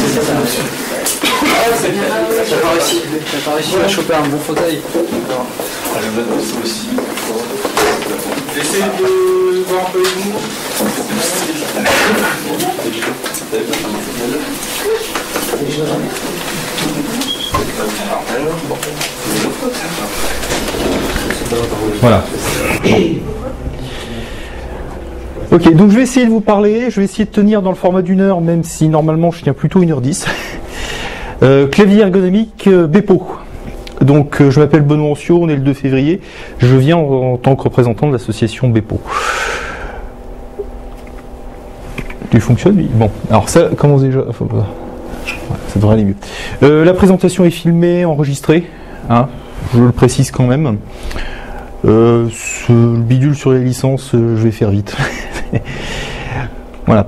T'as pas réussi à choper un bon fauteuil. Essayez de voir un peu les mots. Voilà. Ok, donc je vais essayer de vous parler, je vais essayer de tenir dans le format d'une heure, même si normalement je tiens plutôt 1h10. Clavier ergonomique Bepo. Donc je m'appelle Benoît Ancio, on est le 2 février, je viens en tant que représentant de l'association Bepo. Tu fonctionnes lui ? Bon, alors ça commence déjà. Ça devrait aller mieux. La présentation est filmée, enregistrée, hein, je le précise quand même. Ce bidule sur les licences, je vais faire vite. Voilà.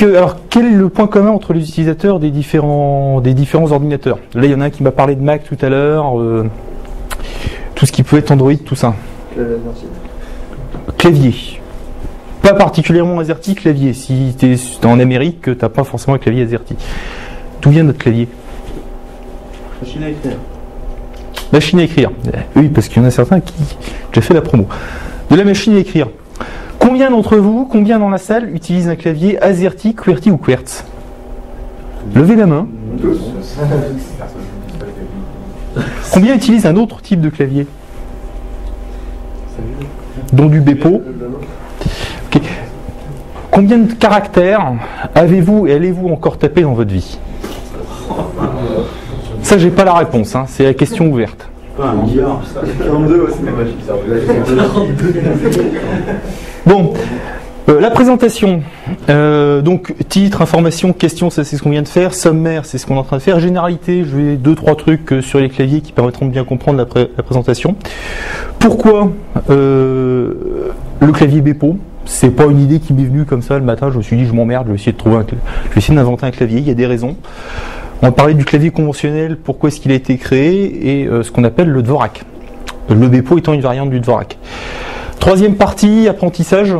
Alors, quel est le point commun entre les utilisateurs des différents ordinateurs ? Là, il y en a un qui m'a parlé de Mac tout à l'heure, tout ce qui peut être Android, tout ça. Clavier. Pas particulièrement AZERTY, clavier. Si tu es en Amérique, tu n'as pas forcément un clavier AZERTY. D'où vient notre clavier ? Machine à écrire. Machine à écrire. Oui, parce qu'il y en a certains qui... J'ai fait la promo. De la machine à écrire. Combien d'entre vous, combien dans la salle utilisent un clavier AZERTY, QWERTY ou QWERTZ ? Levez la main. Combien utilisent un autre type de clavier ? Dont du Bepo. Okay. Combien de caractères avez-vous et allez-vous encore taper dans votre vie ? Ça, j'ai pas la réponse, hein. C'est la question ouverte. Un milliard. 42, c'est magique. Bon, la présentation. Donc, titre, information, question, ça c'est ce qu'on vient de faire. Sommaire, c'est ce qu'on est en train de faire. Généralité, je vais 2-3 trucs sur les claviers qui permettront de bien comprendre la présentation. Pourquoi le clavier Bepo ? C'est pas une idée qui m'est venue comme ça le matin. Je me suis dit, je m'emmerde, je vais essayer d'inventer un clavier. Il y a des raisons. On va parler du clavier conventionnel, pourquoi est-ce qu'il a été créé, et ce qu'on appelle le Dvorak. Le Bepo étant une variante du Dvorak. Troisième partie, apprentissage.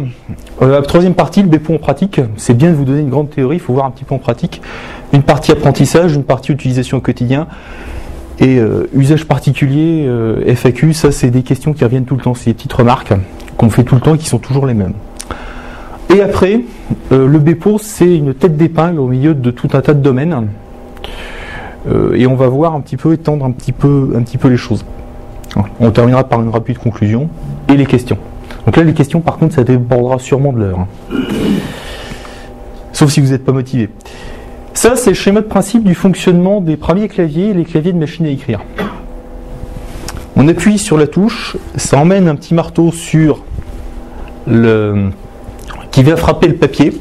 Troisième partie, le Bepo en pratique. C'est bien de vous donner une grande théorie, il faut voir un petit peu en pratique. Une partie apprentissage, une partie utilisation au quotidien. Et usage particulier, FAQ, ça c'est des questions qui reviennent tout le temps. C'est des petites remarques qu'on fait tout le temps et qui sont toujours les mêmes. Et après, le Bepo, c'est une tête d'épingle au milieu de tout un tas de domaines. Et on va voir un petit peu, étendre un petit peu les choses. On terminera par une rapide conclusion et les questions. Donc là, les questions, par contre, ça débordera sûrement de l'heure. Sauf si vous n'êtes pas motivé. Ça, c'est le schéma de principe du fonctionnement des premiers claviers et les claviers de machine à écrire. On appuie sur la touche, ça emmène un petit marteau sur qui va frapper le papier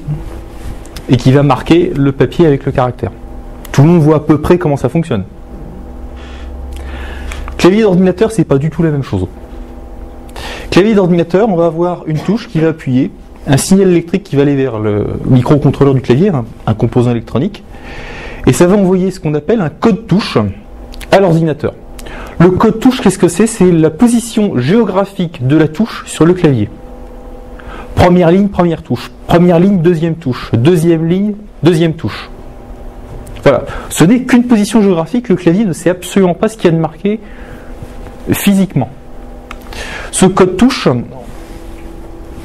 et qui va marquer le papier avec le caractère. Tout le monde voit à peu près comment ça fonctionne. Clavier d'ordinateur, c'est pas du tout la même chose. Clavier d'ordinateur, on va avoir une touche qui va appuyer, un signal électrique qui va aller vers le microcontrôleur du clavier, un composant électronique, et ça va envoyer ce qu'on appelle un code touche à l'ordinateur. Le code touche, qu'est-ce que c'est ? C'est la position géographique de la touche sur le clavier. Première ligne, première touche. Première ligne, deuxième touche. Deuxième ligne, deuxième touche. Voilà. Ce n'est qu'une position géographique, le clavier ne sait absolument pas ce qu'il y a de marqué physiquement. Ce code touche,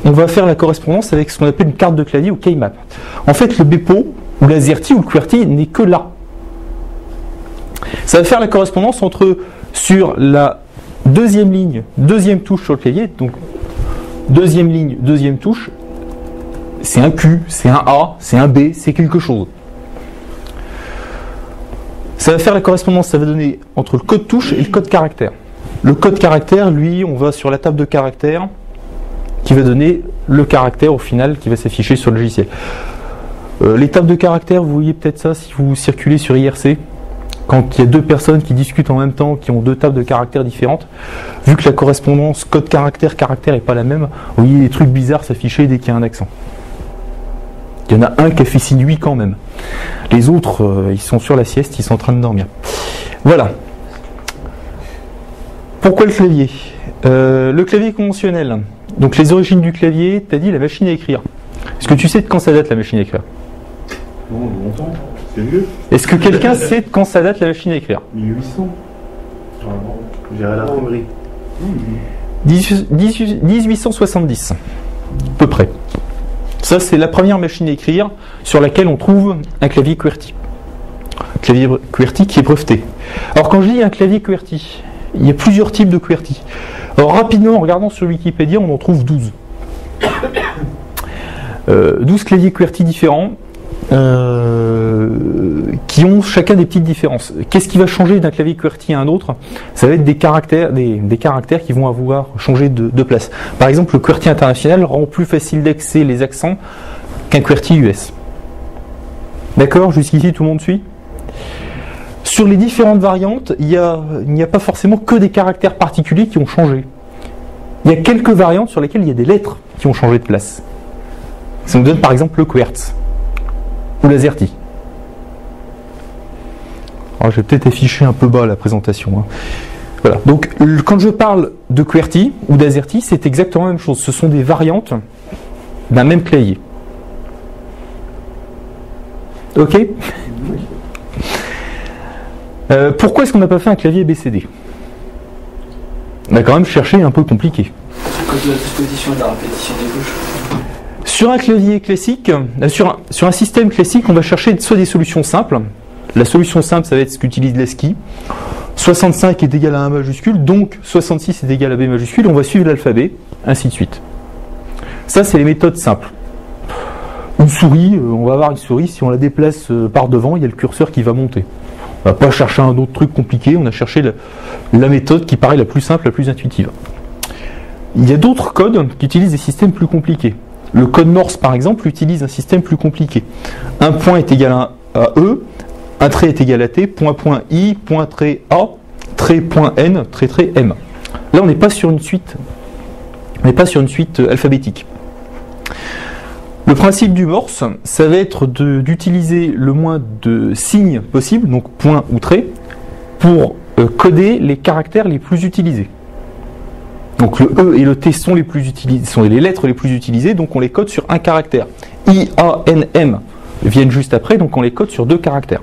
on va faire la correspondance avec ce qu'on appelle une carte de clavier ou keymap. En fait, le Bepo, ou l'AZERTY ou le QWERTY n'est que là. Ça va faire la correspondance entre, sur la deuxième ligne, deuxième touche sur le clavier, donc deuxième ligne, deuxième touche, c'est un Q, c'est un A, c'est un B, c'est quelque chose. Ça va faire la correspondance, ça va donner entre le code touche et le code caractère. Le code caractère, lui, on va sur la table de caractères qui va donner le caractère au final qui va s'afficher sur le logiciel. Les tables de caractères, vous voyez peut-être ça si vous circulez sur IRC. Quand il y a deux personnes qui discutent en même temps, qui ont deux tables de caractères différentes, vu que la correspondance code-caractère, caractère n'est pas la même, vous voyez des trucs bizarres s'afficher dès qu'il y a un accent. Il y en a un qui a fait signe oui quand même. Les autres, ils sont sur la sieste, ils sont en train de dormir. Voilà. Pourquoi le clavier ? Le clavier conventionnel. Donc les origines du clavier, tu as dit la machine à écrire. Est-ce que tu sais de quand ça date la machine à écrire ? Longtemps. C'est vieux. Est-ce que quelqu'un sait de quand ça date la machine à écrire? 1800. J'irai à l'imprimerie. 1870, à peu près. Ça, c'est la première machine à écrire sur laquelle on trouve un clavier QWERTY. Clavier QWERTY qui est breveté. Alors, quand je dis un clavier QWERTY, il y a plusieurs types de QWERTY. Alors, rapidement, en regardant sur Wikipédia, on en trouve 12. 12 claviers QWERTY différents qui ont chacun des petites différences. Qu'est-ce qui va changer d'un clavier QWERTY à un autre? Ça va être des caractères qui vont avoir changé de place. Par exemple, le QWERTY international rend plus facile d'accès les accents qu'un QWERTY US. D'accord? Jusqu'ici, tout le monde suit? Sur les différentes variantes, il n'y a pas forcément que des caractères particuliers qui ont changé. Il y a quelques variantes sur lesquelles il y a des lettres qui ont changé de place. Ça nous donne par exemple le QWERTZ ou l'AZERTY. Alors, je vais peut-être afficher un peu bas la présentation. Voilà. Donc, quand je parle de QWERTY ou d'AZERTY, c'est exactement la même chose. Ce sont des variantes d'un même clavier. Ok? Pourquoi est-ce qu'on n'a pas fait un clavier BCD? On a quand même cherché un peu compliqué. À cause de la disposition et de la répétition des touches. Sur un clavier classique, sur un système classique, on va chercher soit des solutions simples. La solution simple, ça va être ce qu'utilise l'ASCII. 65 est égal à 1 majuscule, donc 66 est égal à B majuscule. On va suivre l'alphabet, ainsi de suite. Ça, c'est les méthodes simples. Une souris, on va avoir une souris, si on la déplace par devant, il y a le curseur qui va monter. On ne va pas chercher un autre truc compliqué, on a cherché la méthode qui paraît la plus simple, la plus intuitive. Il y a d'autres codes qui utilisent des systèmes plus compliqués. Le code Morse, par exemple, utilise un système plus compliqué. Un point est égal à E, un trait est égal à T, point I, point trait A, trait point N, trait M. Là, on n'est pas sur une suite. On n'est pas sur une suite alphabétique. Le principe du Morse, ça va être d'utiliser le moins de signes possible, donc point ou trait, pour coder les caractères les plus utilisés. Donc le E et le T sont les lettres les plus utilisées, donc on les code sur un caractère. I, A, N, M viennent juste après, donc on les code sur 2 caractères.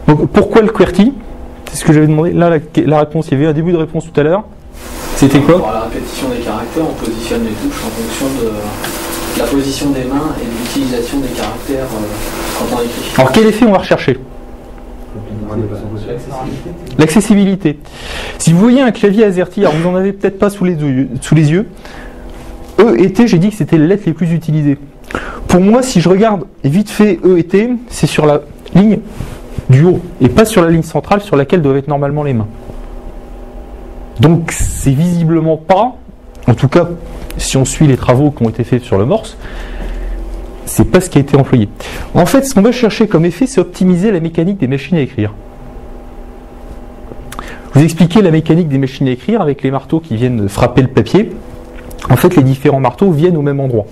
Donc pourquoi le QWERTY? C'est ce que j'avais demandé. Là, la réponse, il y avait un début de réponse tout à l'heure. C'était quoi? Pour la répétition des caractères, on positionne les touches en fonction de la position des mains et de l'utilisation des caractères quand on écrit. Alors quel effet on va rechercher? L'accessibilité. Si vous voyez un clavier AZERTY, alors vous n'en avez peut-être pas sous les yeux, E et T, j'ai dit que c'était les lettres les plus utilisées. Pour moi, si je regarde vite fait E et T, c'est sur la ligne du haut, et pas sur la ligne centrale sur laquelle doivent être normalement les mains. Donc c'est visiblement pas, en tout cas si on suit les travaux qui ont été faits sur le Morse, c'est pas ce qui a été employé. En fait, ce qu'on va chercher comme effet, c'est optimiser la mécanique des machines à écrire. Je vous expliquais la mécanique des machines à écrire avec les marteaux qui viennent frapper le papier. En fait, les différents marteaux viennent au même endroit.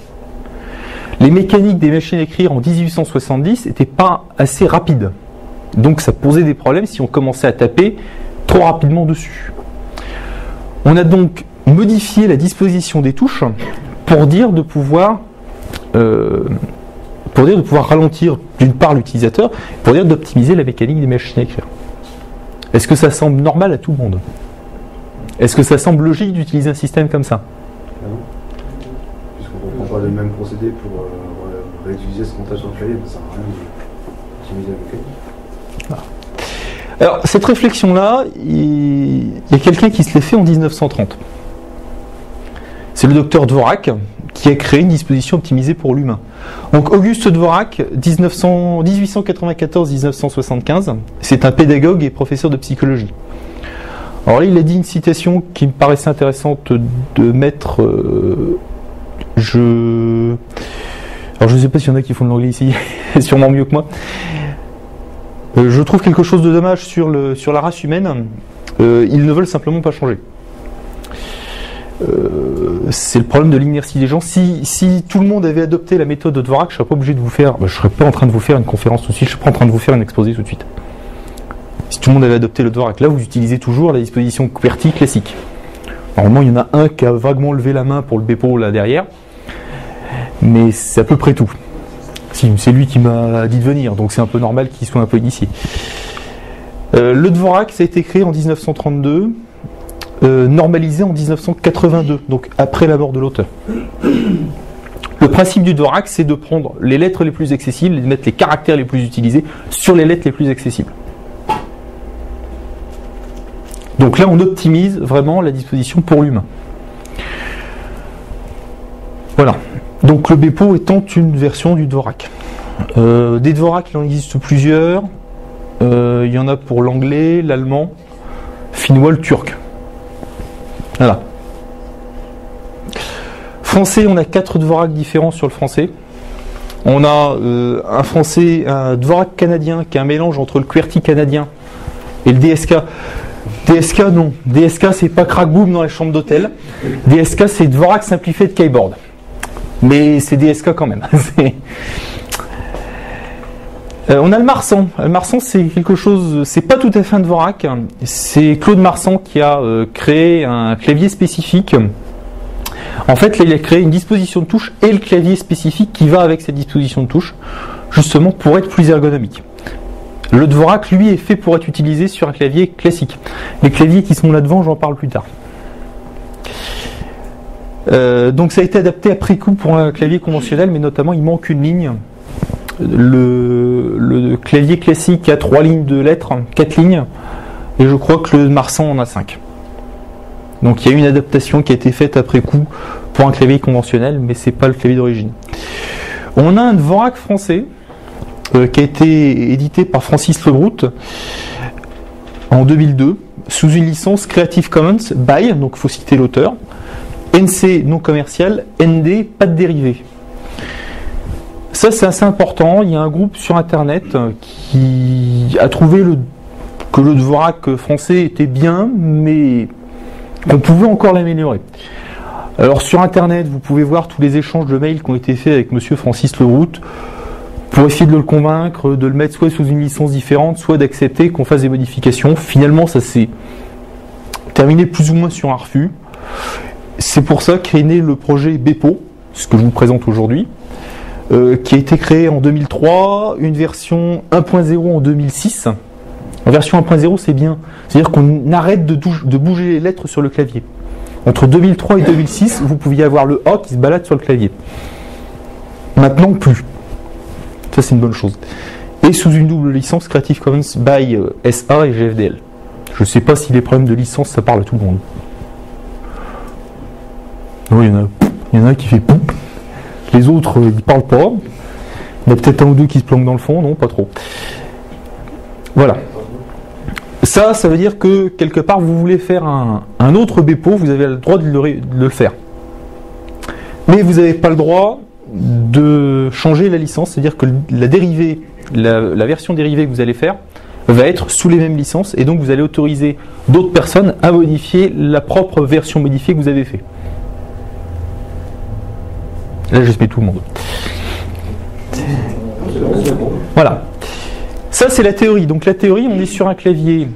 Les mécaniques des machines à écrire en 1870 n'étaient pas assez rapides. Donc ça posait des problèmes si on commençait à taper trop rapidement dessus. On a donc modifié la disposition des touches pour dire de pouvoir ralentir d'une part l'utilisateur, pour dire d'optimiser la mécanique des machines à écrire. Est-ce que ça semble normal à tout le monde? Est-ce que ça semble logique d'utiliser un système comme ça? Non. Puisqu'on ne reprend pas le même procédé pour réutiliser ce comptage sur le clavier, ça ne sert à rien d'optimiser la mécanique. Voilà. Alors, cette réflexion-là, il y a quelqu'un qui se l'est fait en 1930. C'est le docteur Dvorak qui a créé une disposition optimisée pour l'humain. Donc Auguste Dvorak, 1894-1975, c'est un pédagogue et professeur de psychologie. Alors là, il a dit une citation qui me paraissait intéressante de mettre... Alors je ne sais pas s'il y en a qui font de l'anglais ici, sûrement mieux que moi. Je trouve quelque chose de dommage sur la race humaine. Ils ne veulent simplement pas changer. C'est le problème de l'inertie des gens. Si tout le monde avait adopté la méthode de Dvorak, je serais pas obligé de vous faire. Je serais pas en train de vous faire une conférence tout de suite. Je serais pas en train de vous faire un exposé tout de suite. Si tout le monde avait adopté le Dvorak, là vous utilisez toujours la disposition QWERTY classique. Normalement, il y en a un qui a vaguement levé la main pour le Bepo là derrière, mais c'est à peu près tout. Si, c'est lui qui m'a dit de venir, donc c'est un peu normal qu'il soit un peu initié. Le Dvorak, ça a été créé en 1932, normalisé en 1982, donc après la mort de l'auteur. Le principe du Dvorak, c'est de prendre les lettres les plus accessibles et de mettre les caractères les plus utilisés sur les lettres les plus accessibles. Donc là, on optimise vraiment la disposition pour l'humain. Voilà. Donc le Bepo étant une version du Dvorak. Des Dvorak, il en existe plusieurs. Il y en a pour l'anglais, l'allemand, finnois, le turc. Voilà. Français, on a 4 Dvorak différents sur le français. On a un français, un Dvorak canadien qui est un mélange entre le QWERTY canadien et le DSK. DSK, non. DSK, c'est pas crack boom dans la chambre d'hôtel. DSK, c'est Dvorak simplifié de keyboard. Mais c'est DSK quand même. On a le Marsan. Le Marsan, c'est quelque chose, c'est pas tout à fait un Dvorak. C'est Claude Marsan qui a créé un clavier spécifique. En fait, là, il a créé une disposition de touche et le clavier spécifique qui va avec cette disposition de touche, justement pour être plus ergonomique. Le Dvorak, lui, est fait pour être utilisé sur un clavier classique. Les claviers qui sont là devant, j'en parle plus tard. Donc ça a été adapté après coup pour un clavier conventionnel, mais notamment il manque une ligne. Le clavier classique a 3 lignes de lettres, 4 lignes, et je crois que le Marsan en a 5. Donc il y a une adaptation qui a été faite après coup pour un clavier conventionnel, mais c'est pas le clavier d'origine. On a un Dvorak français qui a été édité par Francis Lebrout en 2002 sous une licence Creative Commons by, donc il faut citer l'auteur, NC non commercial, ND pas de dérivé. Ça c'est assez important, il y a un groupe sur internet qui a trouvé que le Dvorak français était bien, mais qu'on pouvait encore l'améliorer. Alors sur internet, vous pouvez voir tous les échanges de mails qui ont été faits avec monsieur Francis Lebrout pour essayer de le convaincre, de le mettre soit sous une licence différente, soit d'accepter qu'on fasse des modifications. Finalement, ça s'est terminé plus ou moins sur un refus. C'est pour ça qu'est né le projet Bepo, ce que je vous présente aujourd'hui, qui a été créé en 2003, une version 1.0 en 2006. En version 1.0, c'est bien. C'est-à-dire qu'on arrête de bouger les lettres sur le clavier. Entre 2003 et 2006, vous pouviez avoir le A qui se balade sur le clavier. Maintenant, plus. Ça, c'est une bonne chose. Et sous une double licence Creative Commons by SA et GFDL. Je ne sais pas si les problèmes de licence, ça parle à tout le monde. Il y en a qui fait poup. Les autres, ils ne parlent pas. Il y en a peut-être un ou deux qui se planquent dans le fond. Non, pas trop. Voilà. Ça veut dire que quelque part, vous voulez faire un autre Bepo, vous avez le droit de le faire. Mais vous n'avez pas le droit de changer la licence, c'est-à-dire que la dérivée, la version dérivée que vous allez faire va être sous les mêmes licences, et donc vous allez autoriser d'autres personnes à modifier la propre version modifiée que vous avez fait. Là, j'espère tout le monde. Voilà. Ça, c'est la théorie. Donc la théorie, on est sur un clavier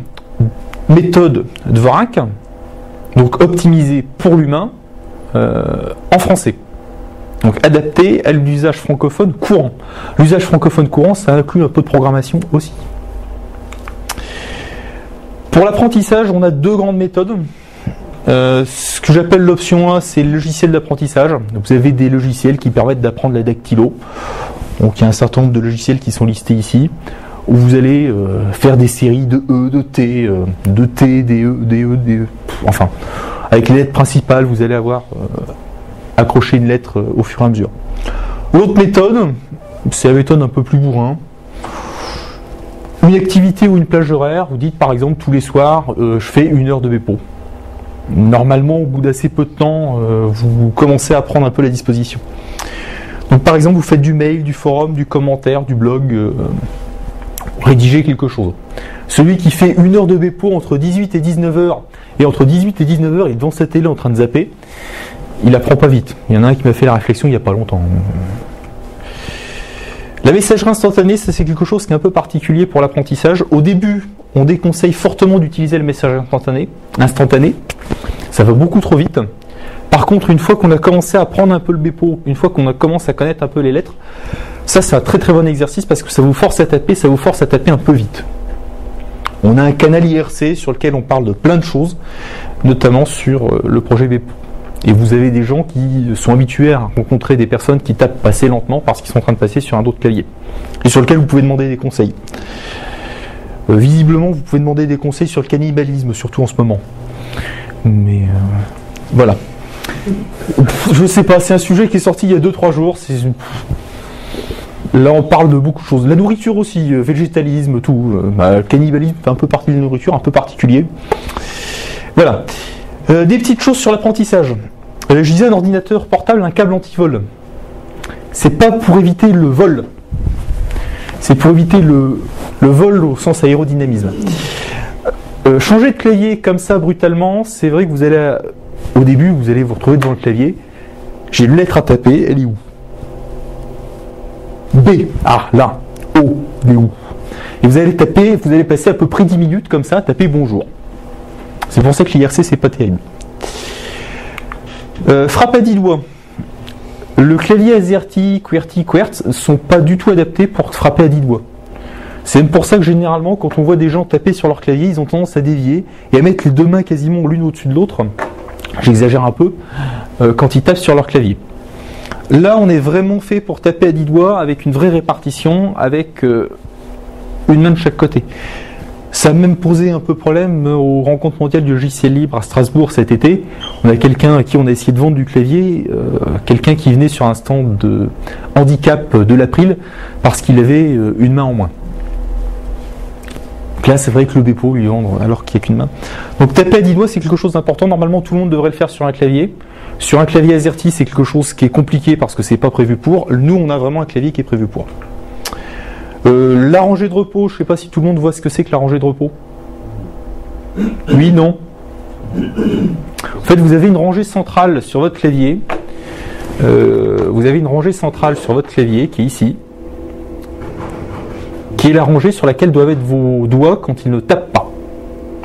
méthode Dvorak, donc optimisé pour l'humain, en français. Donc adapté à l'usage francophone courant. L'usage francophone courant, ça inclut un peu de programmation aussi. Pour l'apprentissage, on a 2 grandes méthodes. Ce que j'appelle l'option 1, c'est le logiciel d'apprentissage. Donc vous avez des logiciels qui permettent d'apprendre la dactylo. Donc il y a un certain nombre de logiciels qui sont listés ici, où vous allez faire des séries de E, de T, des E, des E, des E. Enfin, avec les lettres principales, vous allez avoir accroché une lettre au fur et à mesure. L'autre méthode, c'est la méthode un peu plus bourrin. Une activité ou une plage horaire, vous dites par exemple tous les soirs, je fais 1 heure de Bepo. Normalement, au bout d'assez peu de temps, vous commencez à prendre un peu la disposition. Donc par exemple, vous faites du mail, du forum, du commentaire, du blog, rédiger quelque chose. Celui qui fait 1 heure de Bepo entre 18 et 19h, et entre 18 et 19h, il est devant sa télé en train de zapper, il apprend pas vite. Il y en a un qui m'a fait la réflexion il n'y a pas longtemps. La messagerie instantanée, ça c'est quelque chose qui est un peu particulier pour l'apprentissage. Au début, on déconseille fortement d'utiliser le message instantané. Ça va beaucoup trop vite. Par contre, une fois qu'on a commencé à apprendre un peu le Bepo, une fois qu'on a commencé à connaître un peu les lettres, ça c'est un très très bon exercice parce que ça vous force à taper un peu vite. On a un canal IRC sur lequel on parle de plein de choses, notamment sur le projet Bepo. Et vous avez des gens qui sont habitués à rencontrer des personnes qui tapent assez lentement parce qu'ils sont en train de passer sur un autre clavier, et sur lequel vous pouvez demander des conseils. Visiblement, vous pouvez demander des conseils sur le cannibalisme, surtout en ce moment. Mais voilà. Je sais pas, c'est un sujet qui est sorti il y a 2-3 jours. Là, on parle de beaucoup de choses. La nourriture aussi, végétalisme, tout. Le cannibalisme fait un peu partie de la nourriture, un peu particulier. Voilà. Des petites choses sur l'apprentissage. Je disais un ordinateur portable, un câble anti-vol. C'est pas pour éviter le vol. C'est pour éviter le vol au sens aérodynamisme. Changer de clavier comme ça brutalement, c'est vrai que vous allez, au début, vous allez vous retrouver devant le clavier. J'ai une lettre à taper, elle est où? B, ah là, O, elle est où? Et vous allez taper, vous allez passer à peu près 10 minutes comme ça, à taper bonjour. C'est pour ça que l'IRC c'est pas terrible. Frappe à 10 doigts. Le clavier AZERTY, QWERTY, QWERTZ ne sont pas du tout adaptés pour frapper à 10 doigts. C'est même pour ça que généralement, quand on voit des gens taper sur leur clavier, ils ont tendance à dévier et à mettre les deux mains quasiment l'une au-dessus de l'autre. J'exagère un peu, quand ils tapent sur leur clavier. Là, on est vraiment fait pour taper à 10 doigts avec une vraie répartition, avec une main de chaque côté. Ça a même posé un peu problème aux rencontres mondiales du logiciel libre à Strasbourg cet été. On a quelqu'un à qui on a essayé de vendre du clavier, quelqu'un qui venait sur un stand de handicap de l'April parce qu'il avait une main en moins. Donc là, c'est vrai que le Bepo lui vendre alors qu'il n'y a qu'une main. Donc taper à 10 doigts, c'est quelque chose d'important. Normalement, tout le monde devrait le faire sur un clavier. Sur un clavier AZERTY, c'est quelque chose qui est compliqué parce que c'est pas prévu pour. Nous, on a vraiment un clavier qui est prévu pour. La rangée de repos, je ne sais pas si tout le monde voit ce que c'est que la rangée de repos. Oui, non. En fait, vous avez une rangée centrale sur votre clavier. Vous avez une rangée centrale sur votre clavier qui est ici, qui est la rangée sur laquelle doivent être vos doigts quand ils ne tapent pas.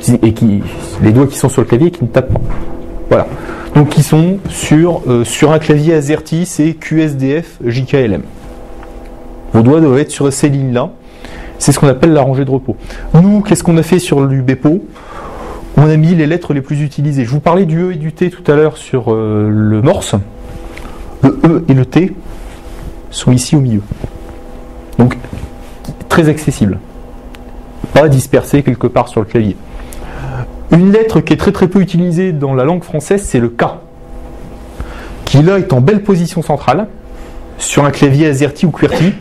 Et les doigts qui sont sur le clavier et qui ne tapent pas. Voilà. Donc, ils sont sur un clavier AZERTY, c'est QSDF JKLM. Vos doigts doivent être sur ces lignes-là. C'est ce qu'on appelle la rangée de repos. Nous, qu'est-ce qu'on a fait sur le Bepo? On a mis les lettres les plus utilisées. Je vous parlais du E et du T tout à l'heure sur le Morse. Le E et le T sont ici au milieu. Donc, très accessible. Pas dispersé quelque part sur le clavier. Une lettre qui est très très peu utilisée dans la langue française, c'est le K. Qui là est en belle position centrale. Sur un clavier AZERTY ou QWERTY,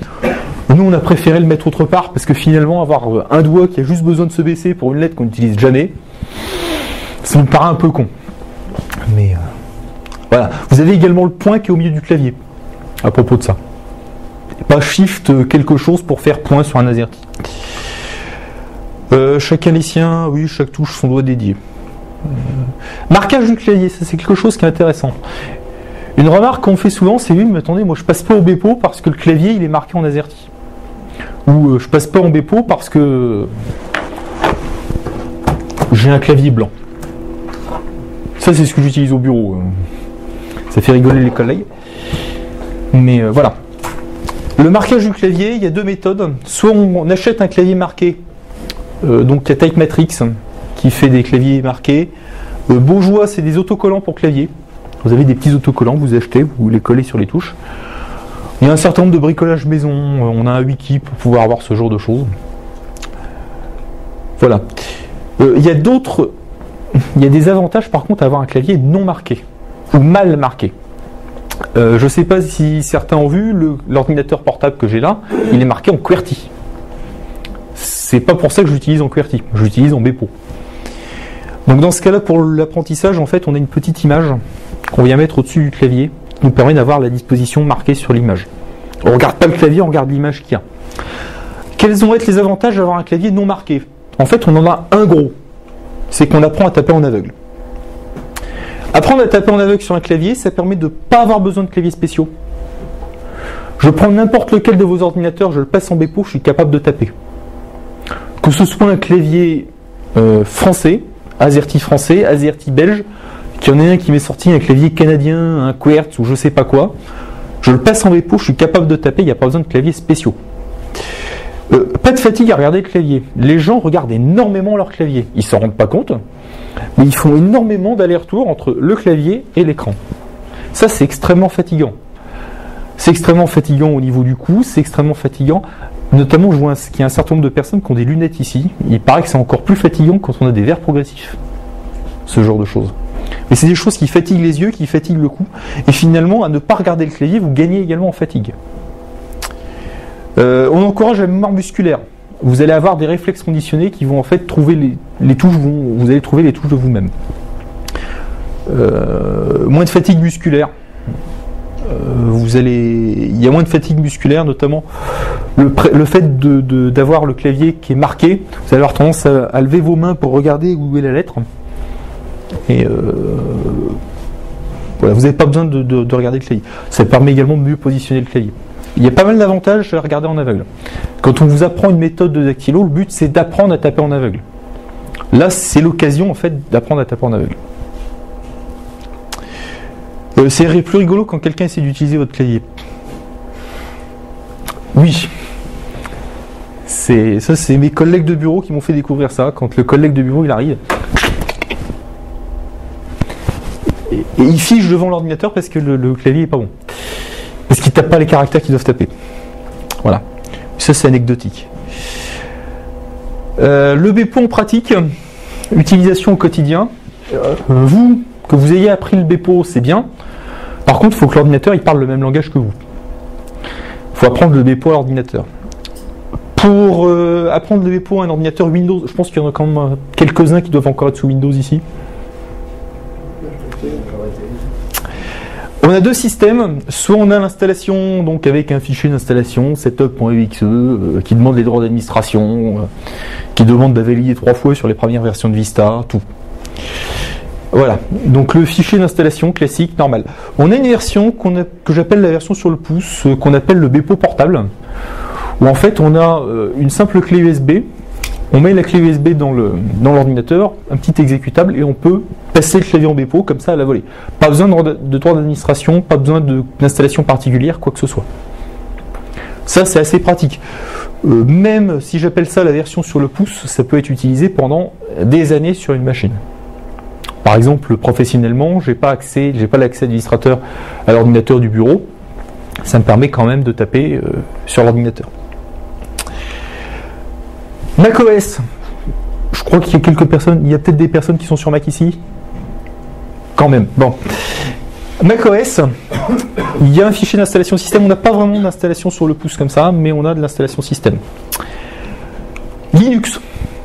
nous on a préféré le mettre autre part parce que finalement avoir un doigt qui a juste besoin de se baisser pour une lettre qu'on n'utilise jamais, ça me paraît un peu con. Mais voilà. Vous avez également le point qui est au milieu du clavier à propos de ça. Pas shift quelque chose pour faire point sur un AZERTY. Chacun les siens, oui, chaque touche son doigt dédié. Marquage du clavier, ça c'est quelque chose qui est intéressant. Une remarque qu'on fait souvent, c'est oui, mais attendez, moi je passe pas au Bepo parce que le clavier il est marqué en AZERTY. Ou je passe pas en Bepo parce que j'ai un clavier blanc. Ça c'est ce que j'utilise au bureau. Ça fait rigoler les collègues. Mais voilà. Le marquage du clavier, il y a deux méthodes. Soit on achète un clavier marqué, donc il y a Type Matrix qui fait des claviers marqués. Beaujois, c'est des autocollants pour clavier. Vous avez des petits autocollants, vous achetez, vous les collez sur les touches. Il y a un certain nombre de bricolages maison, on a un wiki pour pouvoir avoir ce genre de choses. Voilà. Il y a des avantages par contre à avoir un clavier non marqué, ou mal marqué. Je ne sais pas si certains ont vu, l'ordinateur portable que j'ai là, il est marqué en QWERTY. C'est pas pour ça que j'utilise en QWERTY, je l'utilise en Bepo. Donc dans ce cas-là, pour l'apprentissage, en fait, on a une petite image qu'on vient mettre au-dessus du clavier, qui nous permet d'avoir la disposition marquée sur l'image. On ne regarde pas le clavier, on regarde l'image qu'il y a. Quels vont être les avantages d'avoir un clavier non marqué? En fait, on en a un gros, c'est qu'on apprend à taper en aveugle. Apprendre à taper en aveugle sur un clavier, ça permet de ne pas avoir besoin de claviers spéciaux. Je prends n'importe lequel de vos ordinateurs, je le passe en Bepo, je suis capable de taper. Que ce soit un clavier français, AZERTY belge, qu'il y en ait un qui m'est sorti un clavier canadien, un QWERTZ ou je sais pas quoi, je le passe en Bepo, je suis capable de taper, il n'y a pas besoin de claviers spéciaux. Pas de fatigue à regarder le clavier. Les gens regardent énormément leur clavier. Ils ne s'en rendent pas compte, mais ils font énormément d'allers-retours entre le clavier et l'écran. Ça, c'est extrêmement fatigant. C'est extrêmement fatigant au niveau du cou, c'est extrêmement fatigant. Notamment, je vois qu'il y a un certain nombre de personnes qui ont des lunettes ici. Il paraît que c'est encore plus fatigant quand on a des verres progressifs. Ce genre de choses. Mais c'est des choses qui fatiguent les yeux, qui fatiguent le cou. Et finalement, à ne pas regarder le clavier, vous gagnez également en fatigue. On encourage la mémoire musculaire. Vous allez avoir des réflexes conditionnés qui vont en fait trouver les touches, vous allez trouver les touches de vous-même. Moins de fatigue musculaire. Il y a moins de fatigue musculaire, notamment le fait d'avoir le clavier qui est marqué. Vous allez avoir tendance à lever vos mains pour regarder où est la lettre. Et voilà, vous n'avez pas besoin de regarder le clavier. Ça permet également de mieux positionner le clavier. Il y a pas mal d'avantages à regarder en aveugle. Quand on vous apprend une méthode de dactylo, le but c'est d'apprendre à taper en aveugle. Là, c'est l'occasion en fait d'apprendre à taper en aveugle. C'est plus rigolo quand quelqu'un essaie d'utiliser votre clavier. Oui. Ça, c'est mes collègues de bureau qui m'ont fait découvrir ça. Quand le collègue de bureau il arrive, et il fiche devant l'ordinateur parce que le clavier est pas bon. Parce qu'il ne tape pas les caractères qu'ils doivent taper. Voilà. Ça, c'est anecdotique. Le Bepo en pratique, utilisation au quotidien. Que vous ayez appris le Bepo, c'est bien. Par contre, il faut que l'ordinateur il parle le même langage que vous. Il faut apprendre le Bepo à l'ordinateur. Pour apprendre le Bepo à un ordinateur Windows, je pense qu'il y en a quand même quelques-uns qui doivent encore être sous Windows ici. On a deux systèmes, soit on a l'installation donc avec un fichier d'installation setup.exe qui demande les droits d'administration, qui demande de valider 3 fois sur les premières versions de Vista, tout. Voilà, donc le fichier d'installation classique, normal. On a une version que j'appelle la version sur le pouce, qu'on appelle le Bepo portable, où en fait on a une simple clé USB, on met la clé USB dans l'ordinateur, un petit exécutable, et on peut passer le clavier en Bepo comme ça à la volée. Pas besoin de droit d'administration, pas besoin d'installation particulière, quoi que ce soit. Ça, c'est assez pratique. Même si j'appelle ça la version sur le pouce, ça peut être utilisé pendant des années sur une machine. Par exemple, professionnellement, j'ai pas l'accès administrateur à l'ordinateur du bureau. Ça me permet quand même de taper sur l'ordinateur. macOS. Je crois qu'il y a quelques personnes, il y a peut-être des personnes qui sont sur Mac ici. Quand même. Bon. macOS, il y a un fichier d'installation système. On n'a pas vraiment d'installation sur le pouce comme ça, mais on a de l'installation système. Linux.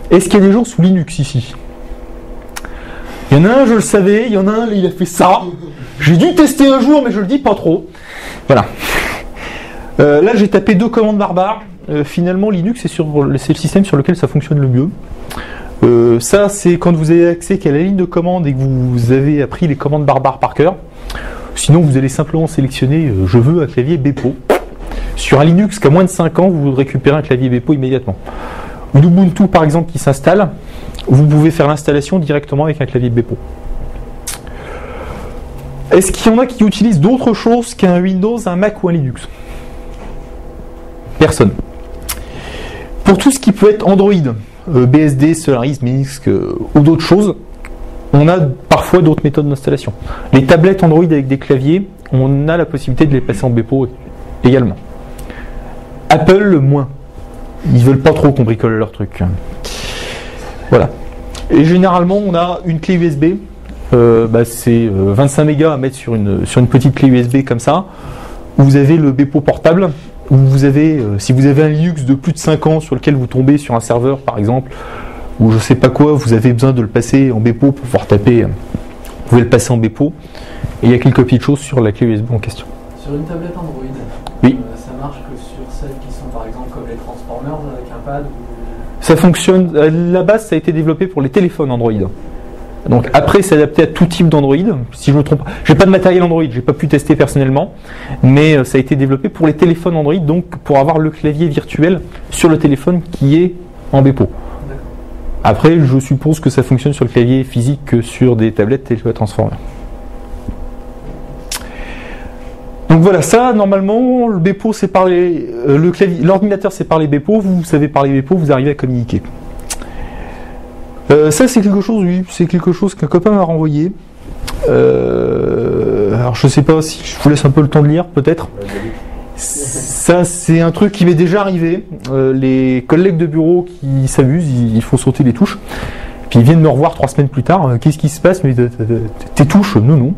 Est-ce qu'il y a des gens sous Linux ici ? Il y en a un, je le savais, il y en a un, il a fait ça. J'ai dû tester un jour, mais je le dis pas trop. Voilà. Là, j'ai tapé 2 commandes barbares. Finalement, Linux, c'est le système sur lequel ça fonctionne le mieux. Ça, c'est quand vous avez accès qu'à la ligne de commande et que vous avez appris les commandes barbares par cœur. Sinon, vous allez simplement sélectionner « Je veux un clavier Bepo ». Sur un Linux qui a moins de 5 ans, vous récupérez un clavier Bepo immédiatement. Ubuntu, par exemple, qui s'installe, vous pouvez faire l'installation directement avec un clavier Bepo. Est-ce qu'il y en a qui utilisent d'autres choses qu'un Windows, un Mac ou un Linux ? Personne. Pour tout ce qui peut être Android, BSD, Solaris, Minsk ou d'autres choses, on a parfois d'autres méthodes d'installation. Les tablettes Android avec des claviers, on a la possibilité de les passer en Bepo également. Apple, moins. Ils veulent pas trop qu'on bricole leur truc. Voilà. Et généralement, on a une clé USB. C'est 25 mégas à mettre sur une petite clé USB comme ça. Vous avez le Bepo portable. Vous avez, si vous avez un Linux de plus de 5 ans sur lequel vous tombez sur un serveur, par exemple, ou je sais pas quoi, vous avez besoin de le passer en Bepo pour pouvoir taper. Vous pouvez le passer en Bepo. Et il y a quelques petites choses sur la clé USB en question. Sur une tablette Android, oui. Ça marche que sur celles qui sont par exemple comme les Transformers avec un pad ou... Ça fonctionne, la base ça a été développé pour les téléphones Android. Donc après c'est adapté à tout type d'Android, si je me trompe pas. J'ai pas de matériel Android, j'ai pas pu tester personnellement, mais ça a été développé pour les téléphones Android, donc pour avoir le clavier virtuel sur le téléphone qui est en Bepo. Après, je suppose que ça fonctionne sur le clavier physique que sur des tablettes telles que la Transformer. Donc voilà, ça, normalement, le Bepo sépare l'ordinateur sépare les Bepo, vous savez parler Bepo, vous arrivez à communiquer. Ça, c'est quelque chose, oui, c'est quelque chose qu'un copain m'a renvoyé. Alors, je sais pas si je vous laisse un peu le temps de lire, peut-être. Ça, c'est un truc qui m'est déjà arrivé. Les collègues de bureau qui s'amusent, ils font sauter les touches. Puis ils viennent me revoir 3 semaines plus tard. Qu'est-ce qui se passe? Mais tes touches? Non.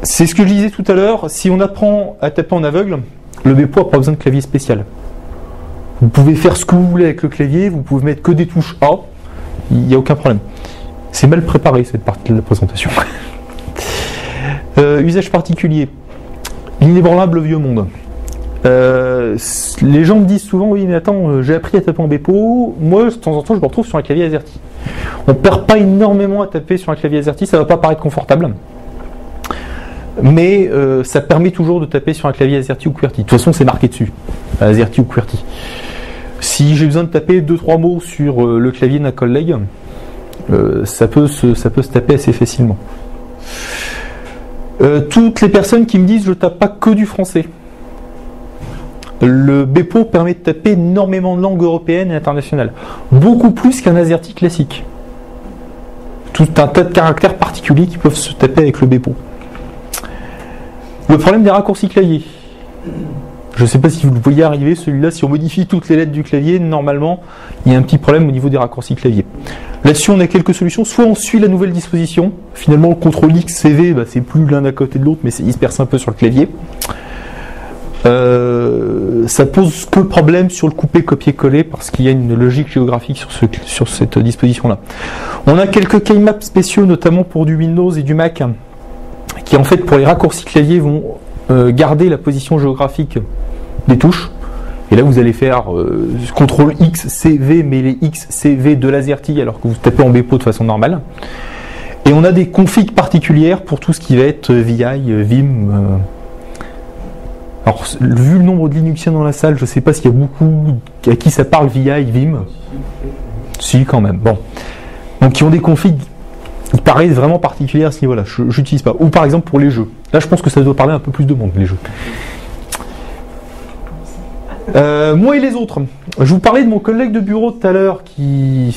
C'est ce que je disais tout à l'heure. Si on apprend à taper en aveugle, le Bepo n'a pas besoin de clavier spécial. Vous pouvez faire ce que vous voulez avec le clavier. Vous pouvez mettre que des touches A. Il n'y a aucun problème. C'est mal préparé cette partie de la présentation. Usage particulier. L'inébranlable vieux monde. Les gens me disent souvent, oui mais attends, j'ai appris à taper en Bepo, moi de temps en temps je me retrouve sur un clavier AZERTY. On ne perd pas énormément à taper sur un clavier AZERTY, ça ne va pas paraître confortable, mais ça permet toujours de taper sur un clavier AZERTY ou QWERTY. De toute façon c'est marqué dessus, AZERTY ou QWERTY. Si j'ai besoin de taper 2-3 mots sur le clavier d'un collègue, ça peut se taper assez facilement. Toutes les personnes qui me disent je tape pas que du français. Le Bepo permet de taper énormément de langues européennes et internationales. Beaucoup plus qu'un AZERTY classique. Tout un tas de caractères particuliers qui peuvent se taper avec le Bepo. Le problème des raccourcis clavier. Je ne sais pas si vous le voyez arriver, celui-là, si on modifie toutes les lettres du clavier, normalement, il y a un petit problème au niveau des raccourcis clavier. Là-dessus, on a quelques solutions. Soit on suit la nouvelle disposition. Finalement, le CTRL X, CV, c'est plus l'un à côté de l'autre, mais il se perce un peu sur le clavier. Ça pose que problème sur le coupé-copier-coller parce qu'il y a une logique géographique sur cette disposition-là. On a quelques keymaps spéciaux, notamment pour du Windows et du Mac, qui en fait, pour les raccourcis clavier, vont garder la position géographique des touches. Et là, vous allez faire CTRL X, CV, mais les X, CV de l'AZERTY alors que vous tapez en Bepo de façon normale. Et on a des configs particulières pour tout ce qui va être VI, Vim. Alors, vu le nombre de Linuxiens dans la salle, je ne sais pas s'il y a beaucoup à qui ça parle VI, Vim. Si, quand même. Bon. Donc, qui ont des configs qui paraissent vraiment particuliers à ce niveau-là. Je n'utilise pas. Ou par exemple pour les jeux. Là, je pense que ça doit parler un peu plus de monde, les jeux. Moi et les autres. Je vous parlais de mon collègue de bureau tout à l'heure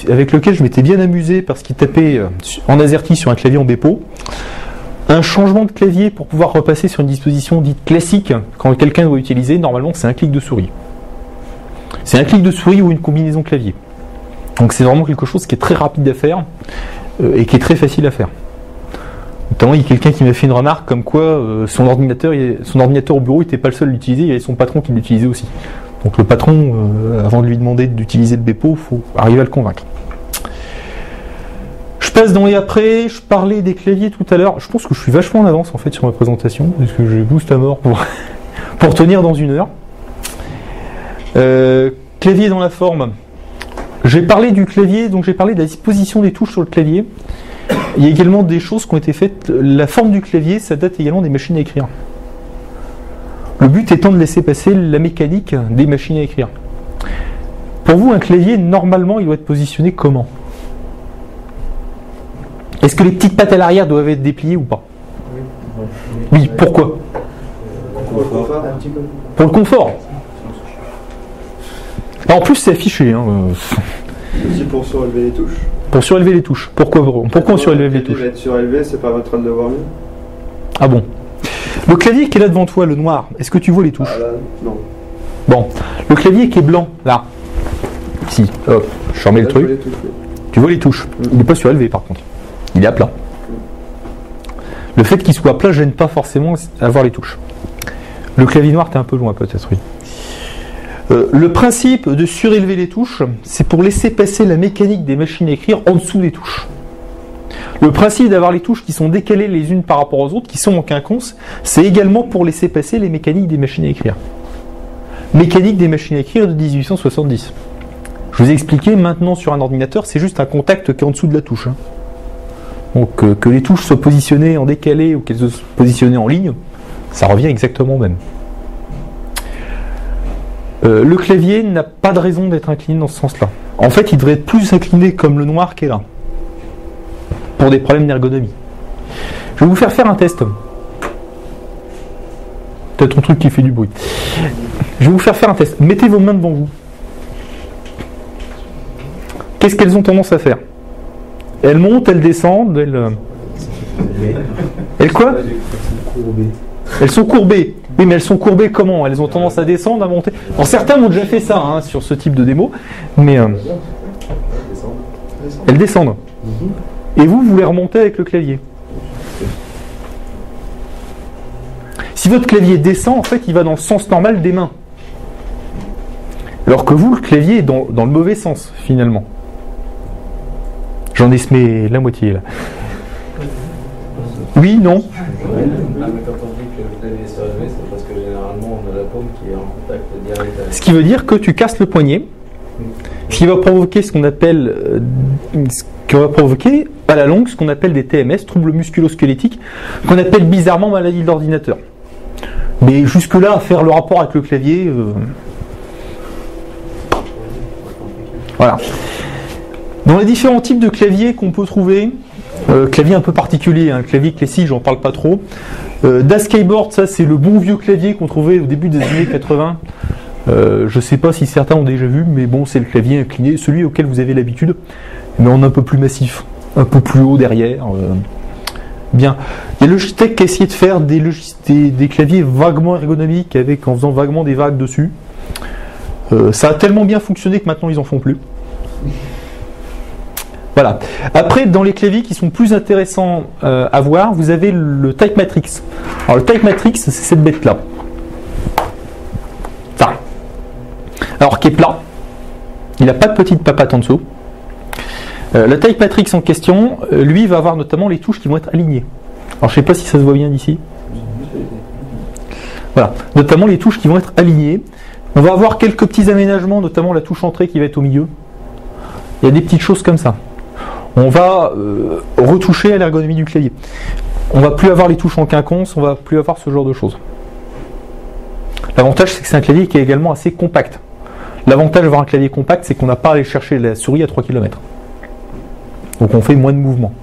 avec lequel je m'étais bien amusé parce qu'il tapait en AZERTY sur un clavier en Bepo. Un changement de clavier pour pouvoir repasser sur une disposition dite classique quand quelqu'un doit utiliser, normalement c'est un clic de souris. C'est un clic de souris ou une combinaison clavier. Donc c'est vraiment quelque chose qui est très rapide à faire et qui est très facile à faire. Notamment, il y a quelqu'un qui m'a fait une remarque comme quoi son ordinateur au bureau n'était pas le seul à l'utiliser, il y avait son patron qui l'utilisait aussi. Donc le patron, avant de lui demander d'utiliser le Bepo, il faut arriver à le convaincre. Je passe dans les après, je parlais des claviers tout à l'heure. Je pense que je suis vachement en avance en fait sur ma présentation, parce que je booste à mort pour tenir dans 1 heure. Clavier dans la forme. J'ai parlé du clavier, donc j'ai parlé de la disposition des touches sur le clavier. Il y a également des choses qui ont été faites. La forme du clavier, ça date également des machines à écrire. Le but étant de laisser passer la mécanique des machines à écrire. Pour vous, un clavier, normalement, il doit être positionné comment ? Est-ce que les petites pattes à l'arrière doivent être dépliées ou pas ? Oui, pourquoi ? Pour le confort. En plus, c'est affiché. Aussi pour surélever les touches. Pour surélever les touches. Pourquoi on surélève les touches ? Être surélevé, ça permettra de le voir mieux. Ah bon ? Le clavier qui est là devant toi, le noir, est-ce que tu vois les touches ? Ah là, non. Bon. Le clavier qui est blanc, là. Ici. Hop, je remets le truc. Tu vois les touches. Il n'est pas surélevé par contre. Il est à plat. Le fait qu'il soit plat ne gêne pas forcément à voir les touches. Le clavier noir, t'es un peu loin peut-être, oui. Le principe de surélever les touches, c'est pour laisser passer la mécanique des machines à écrire en dessous des touches. Le principe d'avoir les touches qui sont décalées les unes par rapport aux autres, qui sont en quinconce, c'est également pour laisser passer les mécaniques des machines à écrire. Mécanique des machines à écrire de 1870. Je vous ai expliqué, maintenant sur un ordinateur, c'est juste un contact qui est en dessous de la touche. Donc que les touches soient positionnées en décalé ou qu'elles soient positionnées en ligne, ça revient exactement au même. Le clavier n'a pas de raison d'être incliné dans ce sens-là. En fait, il devrait être plus incliné comme le noir qu'est là, pour des problèmes d'ergonomie. Je vais vous faire un test. Peut-être ton truc qui fait du bruit. Je vais vous faire un test. Mettez vos mains devant vous. Qu'est-ce qu'elles ont tendance à faire? Elles montent, elles descendent, elles quoi? Elles sont courbées. Oui, mais elles sont courbées comment? Elles ont tendance à descendre, à monter. Alors certains ont déjà fait ça hein, sur ce type de démo, mais elles descendent. Et vous les remontez avec le clavier. Si votre clavier descend, en fait, il va dans le sens normal des mains. Alors que vous, le clavier est dans le mauvais sens, finalement. J'en ai semé la moitié, là. Oui, non? Ah, mais quand on dit que le clavier est surélevé, c'est parce que généralement on a la paume qui est en contact direct avec. Ce qui veut dire que tu casses le poignet, ce qui va provoquer ce qu'on appelle, à la longue, ce qu'on appelle des TMS, troubles musculo-squelettiques, qu'on appelle bizarrement maladie de l'ordinateur. Mais jusque-là, à faire le rapport avec le clavier, voilà. Dans les différents types de claviers qu'on peut trouver, clavier un peu particulier, un clavier classique, j'en parle pas trop. Das Keyboard, ça c'est le bon vieux clavier qu'on trouvait au début des années 80. Je sais pas si certains ont déjà vu, mais bon, c'est le clavier incliné, celui auquel vous avez l'habitude, mais en un peu plus massif, un peu plus haut derrière. Bien. Il y a Logitech qui a essayé de faire des claviers vaguement ergonomiques en faisant vaguement des vagues dessus. Ça a tellement bien fonctionné que maintenant ils en font plus. Voilà. Après, dans les claviers qui sont plus intéressants à voir, vous avez le Type Matrix. Alors le Type Matrix, c'est cette bête-là. Ça. Alors qui est plat. Il n'a pas de petite papate en dessous. Le Type Matrix en question, lui, va avoir notamment les touches qui vont être alignées. Alors je ne sais pas si ça se voit bien d'ici. Voilà. Notamment les touches qui vont être alignées. On va avoir quelques petits aménagements, notamment la touche entrée qui va être au milieu. Il y a des petites choses comme ça. On va retoucher à l'ergonomie du clavier. On va plus avoir les touches en quinconce, on va plus avoir ce genre de choses. L'avantage, c'est que c'est un clavier qui est également assez compact. L'avantage d'avoir un clavier compact, c'est qu'on n'a pas à aller chercher la souris à 3 km. Donc on fait moins de mouvements.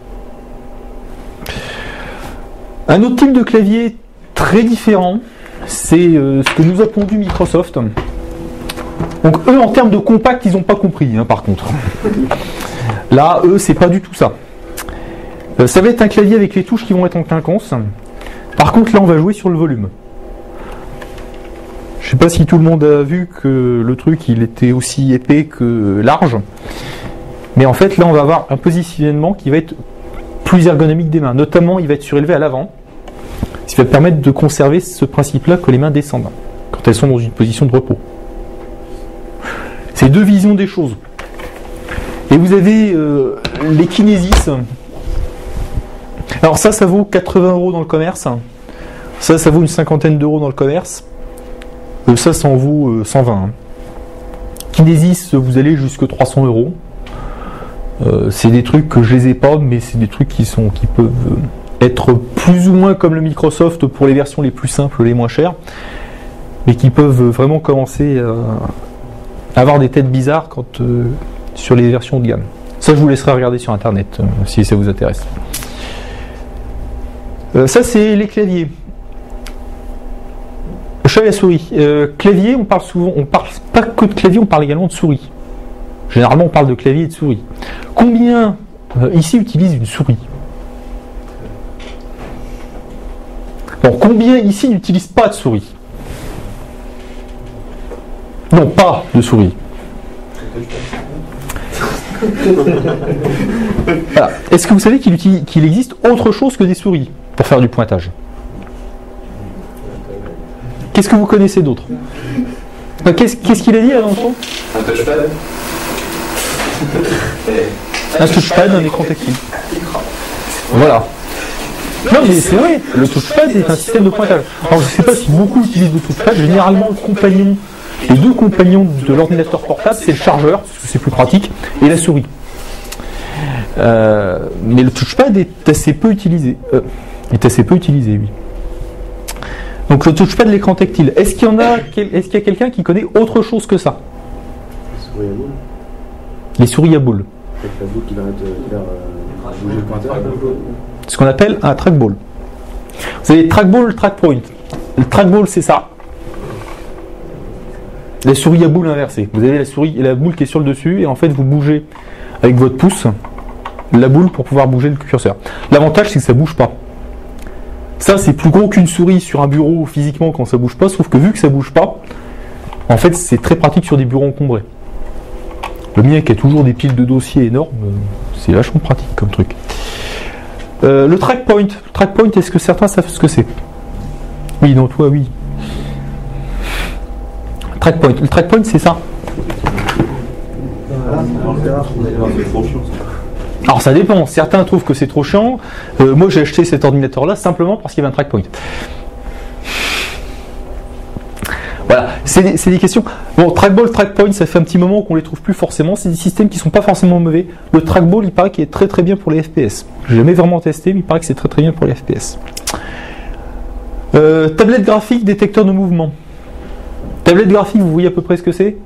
Un autre type de clavier très différent, c'est ce que nous a pondu Microsoft. Donc eux, en termes de compact, ils n'ont pas compris, hein, par contre. Là, eux, c'est pas du tout ça. Ça va être un clavier avec les touches qui vont être en quinconce. Par contre, là, on va jouer sur le volume. Je sais pas si tout le monde a vu que le truc, il était aussi épais que large. Mais en fait, là, on va avoir un positionnement qui va être plus ergonomique des mains. Notamment, il va être surélevé à l'avant. Ce qui va permettre de conserver ce principe-là que les mains descendent quand elles sont dans une position de repos. C'est deux visions des choses. Et vous avez les Kinesis. Alors ça vaut 80 € dans le commerce. Ça vaut une cinquantaine d'euros dans le commerce. Ça en vaut 120. Hein. Kinesis, vous allez jusqu'à 300 €. C'est des trucs que je les ai pas, mais c'est des trucs qui peuvent être plus ou moins comme le Microsoft pour les versions les plus simples, les moins chères, mais qui peuvent vraiment commencer à avoir des têtes bizarres sur les versions de gamme. Ça, je vous laisserai regarder sur internet si ça vous intéresse. Ça, c'est les claviers. Chat et la souris. Clavier, on parle pas que de clavier, on parle également de souris. Généralement, on parle de clavier et de souris. Combien ici utilisent une souris? Bon, combien ici n'utilisent pas de souris? Non, pas de souris. Voilà. Est-ce que vous savez qu'il existe autre chose que des souris pour faire du pointage? Qu'est-ce que vous connaissez d'autre? Qu'est-ce qu'il a dit à l'enfant? Un touchpad. Un touchpad, un écran tactile. Voilà. Non mais c'est vrai, le touchpad est un système de pointage. Alors je ne sais pas si beaucoup utilisent le touchpad, généralement les deux compagnons de l'ordinateur portable, c'est le chargeur, parce que c'est plus pratique, et la souris. Mais le touchpad est assez peu utilisé. Oui. Donc je ne touche pas de l'écran tactile. Est-ce qu'il y a quelqu'un qui connaît autre chose que ça? Souris à boule. Les souris à boule. Avec la boule qui va faire bouger le pointeur. Ce qu'on appelle un trackball. Vous avez trackball, trackpoint. Le trackball, c'est ça. La souris à boule inversée. Vous avez la souris et la boule qui est sur le dessus, et en fait, vous bougez avec votre pouce la boule pour pouvoir bouger le curseur. L'avantage, c'est que ça bouge pas. Ça, c'est plus gros qu'une souris sur un bureau physiquement quand ça bouge pas, sauf que vu que ça bouge pas, en fait, c'est très pratique sur des bureaux encombrés. Le mien qui a toujours des piles de dossiers énormes, c'est vachement pratique comme truc. Le trackpoint. Le trackpoint, est-ce que certains savent ce que c'est? Oui, non, toi, oui. Trackpoint. Le trackpoint, c'est ça. Alors ça dépend, certains trouvent que c'est trop chiant. Moi j'ai acheté cet ordinateur là simplement parce qu'il y avait un trackpoint. Voilà, c'est des questions. Bon, trackball, trackpoint, ça fait un petit moment qu'on les trouve plus forcément. C'est des systèmes qui sont pas forcément mauvais. Le trackball, il paraît qu'il est très très bien pour les FPS. J'ai jamais vraiment testé, mais il paraît que c'est très très bien pour les FPS. Tablette graphique, détecteur de mouvement. Tablette graphique, vous voyez à peu près ce que c'est?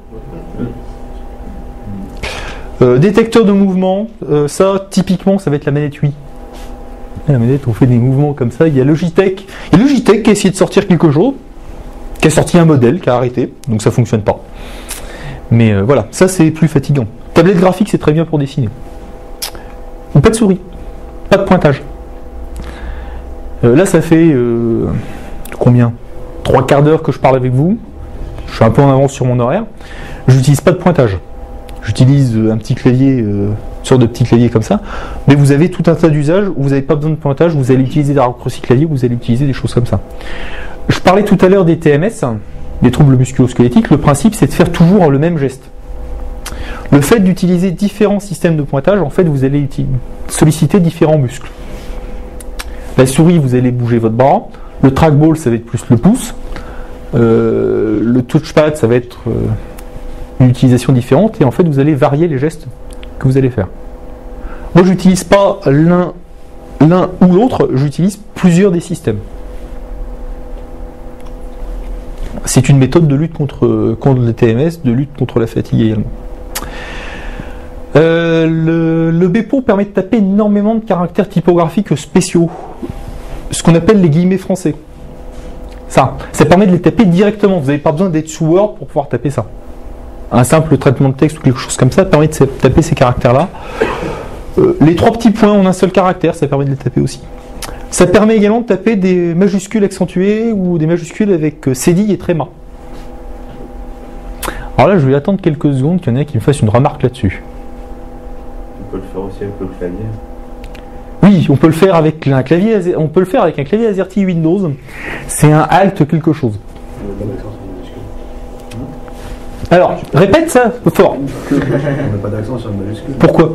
Détecteur de mouvement, ça typiquement ça va être la manette Wii. La manette, on fait des mouvements comme ça. Il y a Logitech. Et Logitech qui a essayé de sortir quelque chose, qui a sorti un modèle, qui a arrêté, donc ça fonctionne pas. Mais voilà, ça c'est plus fatigant. Tablette graphique, c'est très bien pour dessiner. Ou pas de souris, pas de pointage. Là ça fait combien? 3 quarts d'heure que je parle avec vous. Je suis un peu en avance sur mon horaire. J'utilise pas de pointage. J'utilise un petit clavier, une sorte de petit clavier comme ça, mais vous avez tout un tas d'usages où vous n'avez pas besoin de pointage, vous allez utiliser des raccourcis clavier, vous allez utiliser des choses comme ça. Je parlais tout à l'heure des TMS, des troubles musculo-squelettiques. Le principe, c'est de faire toujours le même geste. Le fait d'utiliser différents systèmes de pointage, en fait, vous allez solliciter différents muscles. La souris, vous allez bouger votre bras. Le trackball, ça va être plus le pouce. Le touchpad, ça va être une utilisation différente, et en fait vous allez varier les gestes que vous allez faire. Moi j'utilise pas l'un ou l'autre, j'utilise plusieurs des systèmes. C'est une méthode de lutte contre les TMS, de lutte contre la fatigue également. Le Bepo permet de taper énormément de caractères typographiques spéciaux, ce qu'on appelle les guillemets français. Ça permet de les taper directement, vous n'avez pas besoin d'être sous Word pour pouvoir taper ça. Un simple traitement de texte ou quelque chose comme ça permet de taper ces caractères-là. Les 3 petits points en un seul caractère, ça permet de les taper aussi. Ça permet également de taper des majuscules accentuées ou des majuscules avec cédille et tréma. Alors là, je vais attendre quelques secondes qu'il y en ait qui me fasse une remarque là-dessus. On peut le faire aussi avec le clavier. Oui, on peut le faire avec un clavier. On peut le faire avec un clavier AZERTY Windows. C'est un Alt quelque chose. Alors, répète ça fort. On n'a pas d'accent sur le majuscule. Pourquoi?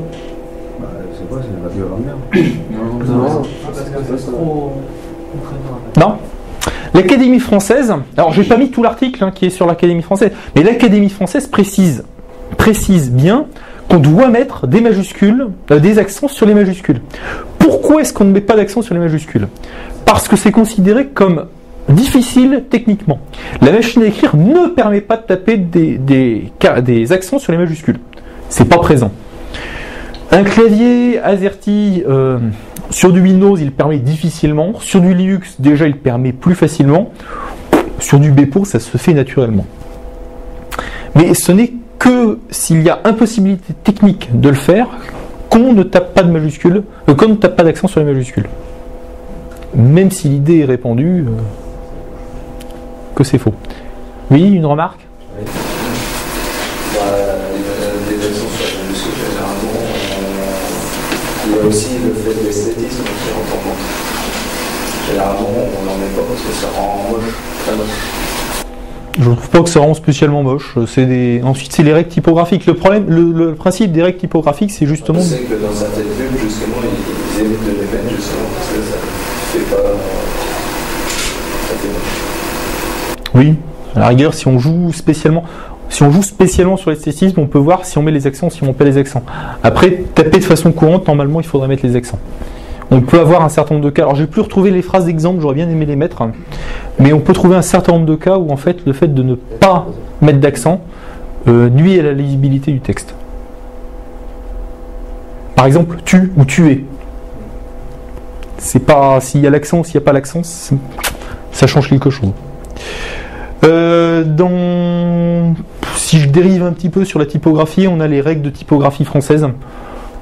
Bah, c'est quoi, c'est la bio-grammaire. Non. L'Académie française, alors j'ai pas mis tout l'article qui est sur l'Académie française, mais l'Académie française précise bien qu'on doit mettre des majuscules, des accents sur les majuscules. Pourquoi est-ce qu'on ne met pas d'accent sur les majuscules? Parce que c'est considéré comme difficile techniquement. La machine à écrire ne permet pas de taper des accents sur les majuscules. C'est pas présent. Un clavier AZERTY sur du Windows, il permet difficilement. Sur du Linux, déjà, il permet plus facilement. Sur du Bepo, ça se fait naturellement. Mais ce n'est que s'il y a impossibilité technique de le faire qu'on ne tape pas de majuscules, qu'on ne tape pas d'accent sur les majuscules. Même si l'idée est répandue, que c'est faux. Oui, une remarque? Oui. Des accents sur les majuscules, généralement, il y a aussi le fait de l'esthétisme qui rentre en compte. Généralement, on n'en met pas parce que ça rend moche, très moche. Je ne trouve pas que ça rend spécialement moche. Ensuite, c'est les règles typographiques. Le principe des règles typographiques, c'est justement... Je sais que dans certaines pubs, justement, ils évitent de les mettre justement parce que ça fait pas... Ça fait moche. Oui, à la rigueur, si on joue spécialement sur l'esthétisme, on peut voir si on met les accents, si on met pas les accents. Après, taper de façon courante, normalement, il faudrait mettre les accents. On peut avoir un certain nombre de cas. Alors j'ai plus retrouvé les phrases d'exemple, j'aurais bien aimé les mettre, mais on peut trouver un certain nombre de cas où en fait le fait de ne pas mettre d'accent nuit à la lisibilité du texte. Par exemple, tu ou tuer. C'est pas s'il y a l'accent ou s'il n'y a pas l'accent, ça change quelque chose. Si je dérive un petit peu sur la typographie, on a les règles de typographie française.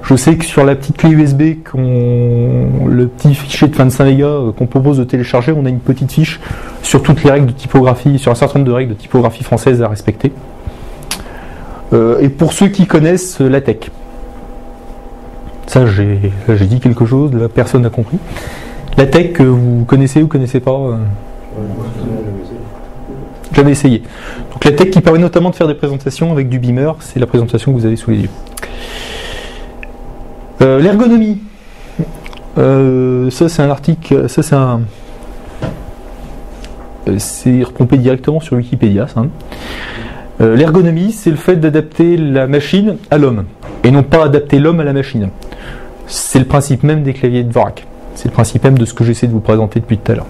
Je sais que sur la petite clé USB, le petit fichier de 25 mégas qu'on propose de télécharger, on a une petite fiche sur toutes les règles de typographie, sur un certain nombre de règles de typographie française à respecter. Et pour ceux qui connaissent LaTeX, ça j'ai dit quelque chose, la personne a compris. LaTeX, vous connaissez ou connaissez pas Jamais essayé. Donc LaTeX qui permet notamment de faire des présentations avec du Beamer, c'est la présentation que vous avez sous les yeux. L'ergonomie, ça c'est un article, c'est repompé directement sur Wikipédia. Ça, hein. L'ergonomie, c'est le fait d'adapter la machine à l'homme, et non pas adapter l'homme à la machine. C'est le principe même des claviers de Dvorak. C'est le principe même de ce que j'essaie de vous présenter depuis tout à l'heure.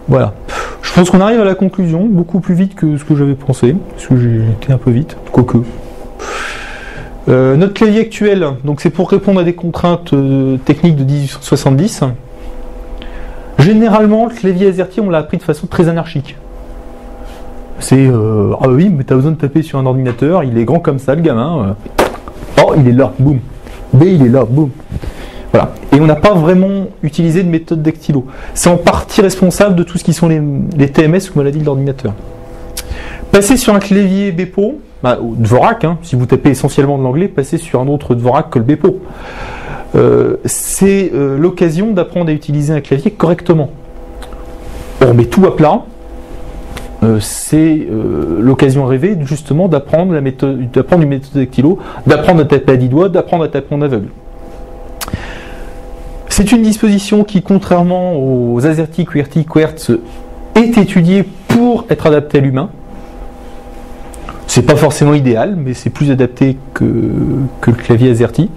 Voilà. Je pense qu'on arrive à la conclusion, beaucoup plus vite que ce que j'avais pensé, parce que j'ai été un peu vite, quoique. Notre clavier actuel, donc c'est pour répondre à des contraintes techniques de 1870. Généralement, le clavier AZERTY, on l'a appris de façon très anarchique. C'est ah oui, mais t'as besoin de taper sur un ordinateur, il est grand comme ça, le gamin. Oh, il est là, boum. B, il est là, boum. Voilà. Et on n'a pas vraiment utilisé de méthode dactylo. C'est en partie responsable de tout ce qui sont les TMS, comme on l'a dit, de l'ordinateur. Passer sur un clavier Bepo, ou Dvorak, hein, si vous tapez essentiellement de l'anglais, passez sur un autre Dvorak que le Bepo. C'est l'occasion d'apprendre à utiliser un clavier correctement. On met tout à plat. C'est l'occasion rêvée justement d'apprendre une méthode dactylo, d'apprendre à taper à 10 doigts, d'apprendre à taper en aveugle. C'est une disposition qui, contrairement aux AZERTY, QWERTY, Querts, est étudiée pour être adaptée à l'humain. C'est pas forcément idéal, mais c'est plus adapté que le clavier AZERTY.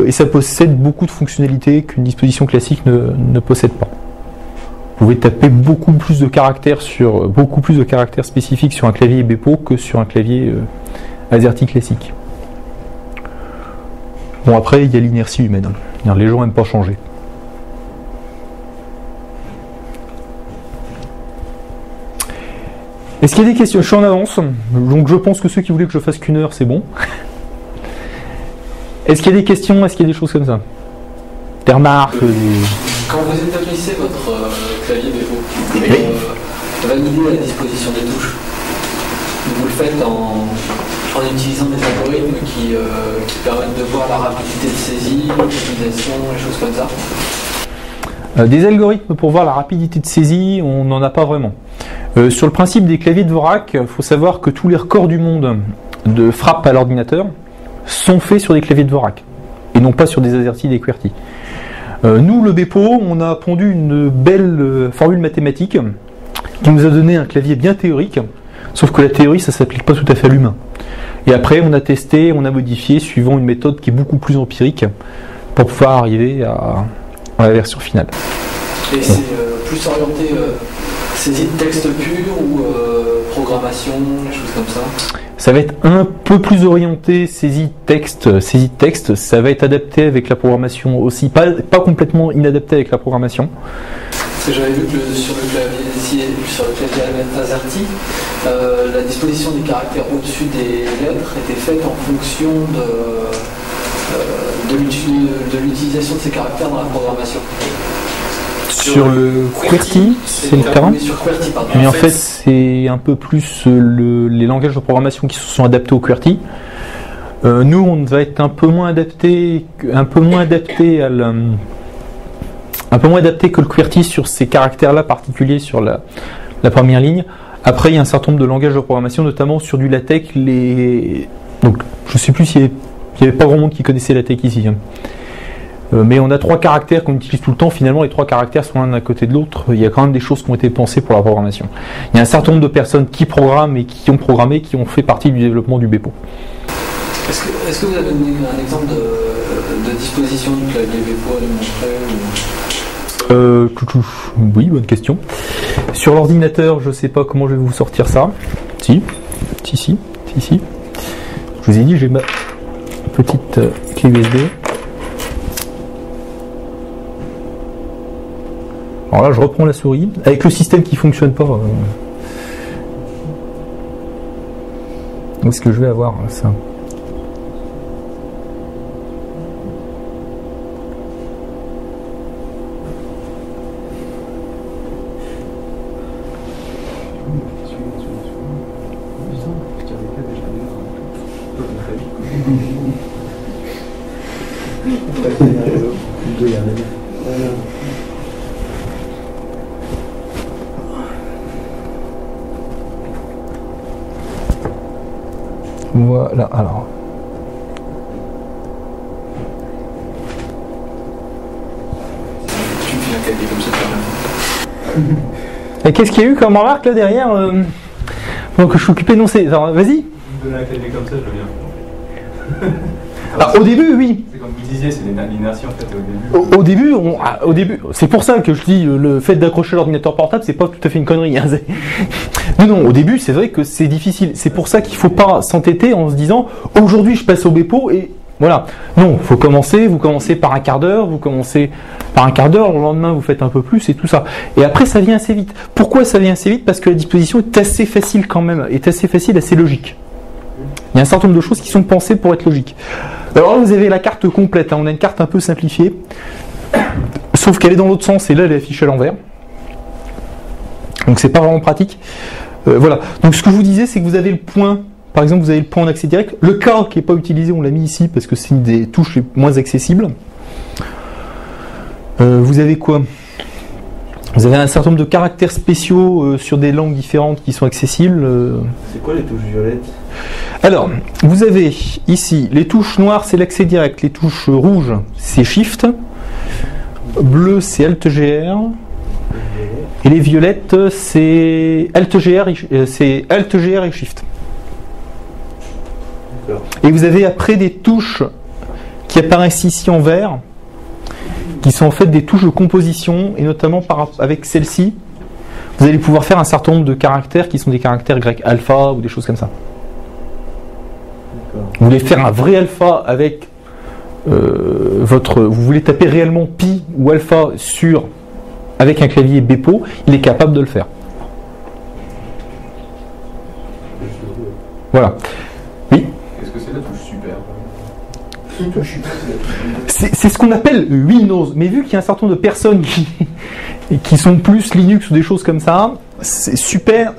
Et ça possède beaucoup de fonctionnalités qu'une disposition classique ne possède pas. Vous pouvez taper beaucoup plus de caractères spécifiques sur un clavier Bepo que sur un clavier AZERTY classique. Bon, après, il y a l'inertie humaine. Les gens n'aiment pas changer. Est-ce qu'il y a des questions? Je suis en avance, donc je pense que ceux qui voulaient que je fasse qu'une heure, c'est bon. Est-ce qu'il y a des questions? Est-ce qu'il y a des choses comme ça? Des remarques? Quand vous établissez votre clavier Bepo, valider la disposition des touches, vous le faites en utilisant des algorithmes qui permettent de voir la rapidité de saisie, l'utilisation, les choses comme ça? Des algorithmes pour voir la rapidité de saisie, on n'en a pas vraiment. Sur le principe des claviers de Dvorak, il faut savoir que tous les records du monde de frappe à l'ordinateur sont faits sur des claviers de Dvorak, et non pas sur des AZERTY, des QWERTY. Nous, le Bepo, on a pondu une belle formule mathématique qui nous a donné un clavier bien théorique, sauf que la théorie, ça ne s'applique pas tout à fait à l'humain. Et après, on a testé, on a modifié suivant une méthode qui est beaucoup plus empirique pour pouvoir arriver à la version finale. Et c'est plus orienté saisie de texte pur ou programmation, des choses comme ça? Ça va être un peu plus orienté saisie de texte, ça va être adapté avec la programmation aussi, pas complètement inadapté avec la programmation. Parce que j'avais vu que sur le clavier AZERTY, la disposition des caractères au-dessus des lettres était faite en fonction de l'utilisation de ces caractères dans la programmation. Sur le QWERTY, c'est le terrain. Mais en fait, c'est un peu plus les langages de programmation qui se sont adaptés au QWERTY. Nous, on va être un peu moins adapté que le QWERTY sur ces caractères-là particuliers sur la première ligne. Après, il y a un certain nombre de langages de programmation, notamment sur du LaTeX. Donc, je ne sais plus s'il n'y avait pas grand monde qui connaissait LaTeX ici. Hein. Mais on a 3 caractères qu'on utilise tout le temps. Finalement, les 3 caractères sont l'un à côté de l'autre. Il y a quand même des choses qui ont été pensées pour la programmation. Il y a un certain nombre de personnes qui programment et qui ont programmé, qui ont fait partie du développement du Bepo. Est-ce que vous avez donné un exemple de disposition du clavier Bepo à nous montrer Oui, bonne question. Sur l'ordinateur, je sais pas comment je vais vous sortir ça. Si. Je vous ai dit, j'ai ma petite clé USB. Alors là, je reprends la souris. Avec le système qui fonctionne pas. Où est-ce que je vais avoir ça ? Voilà, alors. Tu me fais un clavier comme ça, Et qu'est-ce qu'il y a eu comme remarque là derrière donc je suis occupé d'énoncer. Vas-y. Vous me donnez un clavier comme ça, je viens. Ah, au début, oui. C'est comme vous disiez, c'est l'inertie en fait au début. Au début, c'est pour ça que je dis le fait d'accrocher l'ordinateur portable, c'est pas tout à fait une connerie. Hein, non, au début, c'est vrai que c'est difficile. C'est pour ça qu'il faut pas s'entêter en se disant aujourd'hui je passe au Bepo et voilà. Non, faut commencer. Vous commencez par un quart d'heure, le lendemain vous faites un peu plus et tout ça. Et après ça vient assez vite. Pourquoi ça vient assez vite ? Parce que la disposition est assez facile quand même, assez logique. Il y a un certain nombre de choses qui sont pensées pour être logiques. Alors là, vous avez la carte complète. Hein. On a une carte un peu simplifiée, sauf qu'elle est dans l'autre sens et là, elle est affichée à l'envers. Donc c'est pas vraiment pratique. Voilà. Donc ce que je vous disais, c'est que vous avez le point. Par exemple, vous avez le point en accès direct. Le K qui n'est pas utilisé, on l'a mis ici parce que c'est une des touches les moins accessibles. Vous avez quoi ? Vous avez un certain nombre de caractères spéciaux sur des langues différentes qui sont accessibles. C'est quoi les touches violettes ? Alors, vous avez ici les touches noires, c'est l'accès direct. Les touches rouges, c'est Shift. Bleu, c'est Alt-GR. Et les violettes, c'est Alt-GR et Shift. Et vous avez après des touches qui apparaissent ici en vert, qui sont en fait des touches de composition, et notamment avec celle-ci, vous allez pouvoir faire un certain nombre de caractères qui sont des caractères grecs alpha ou des choses comme ça. Vous voulez faire un vrai alpha avec vous voulez taper réellement pi ou alpha avec un clavier Bepo, il est capable de le faire. Voilà. Oui. Qu'est-ce que c'est la touche super ? C'est ce qu'on appelle Windows, mais vu qu'il y a un certain nombre de personnes qui sont plus Linux ou des choses comme ça, c'est super,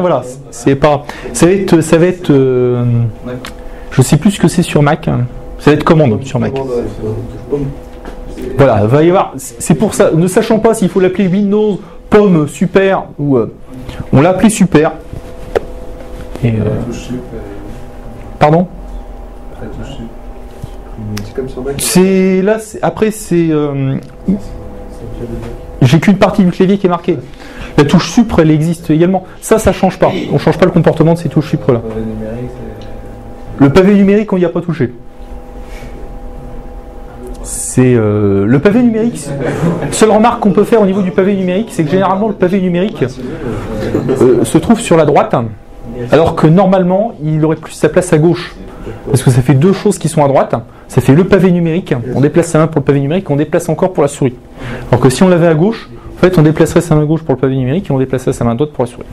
voilà. C'est pas, ça va être, je sais plus ce que c'est sur Mac. Ça va être commande sur Mac. Voilà, va y avoir. C'est pour ça, ne sachant pas s'il faut l'appeler Windows, Pomme, Super ou on l'a appelé Super. Et pardon. C'est comme sur Mac. C'est là. Après, c'est. J'ai qu'une partie du clavier qui est marquée. La touche Supre, elle existe également. Ça change pas. On change pas le comportement de ces touches Supre là. Le pavé numérique, on n'y a pas touché. C'est le pavé numérique. Seule remarque qu'on peut faire au niveau du pavé numérique, c'est que généralement le pavé numérique se trouve sur la droite, alors que normalement il aurait plus sa place à gauche. Parce que ça fait deux choses qui sont à droite. Ça fait le pavé numérique, on déplace sa main pour le pavé numérique, on déplace encore pour la souris. Alors que si on l'avait à gauche, en fait on déplacerait sa main gauche pour le pavé numérique et on déplacerait sa main droite pour la souris.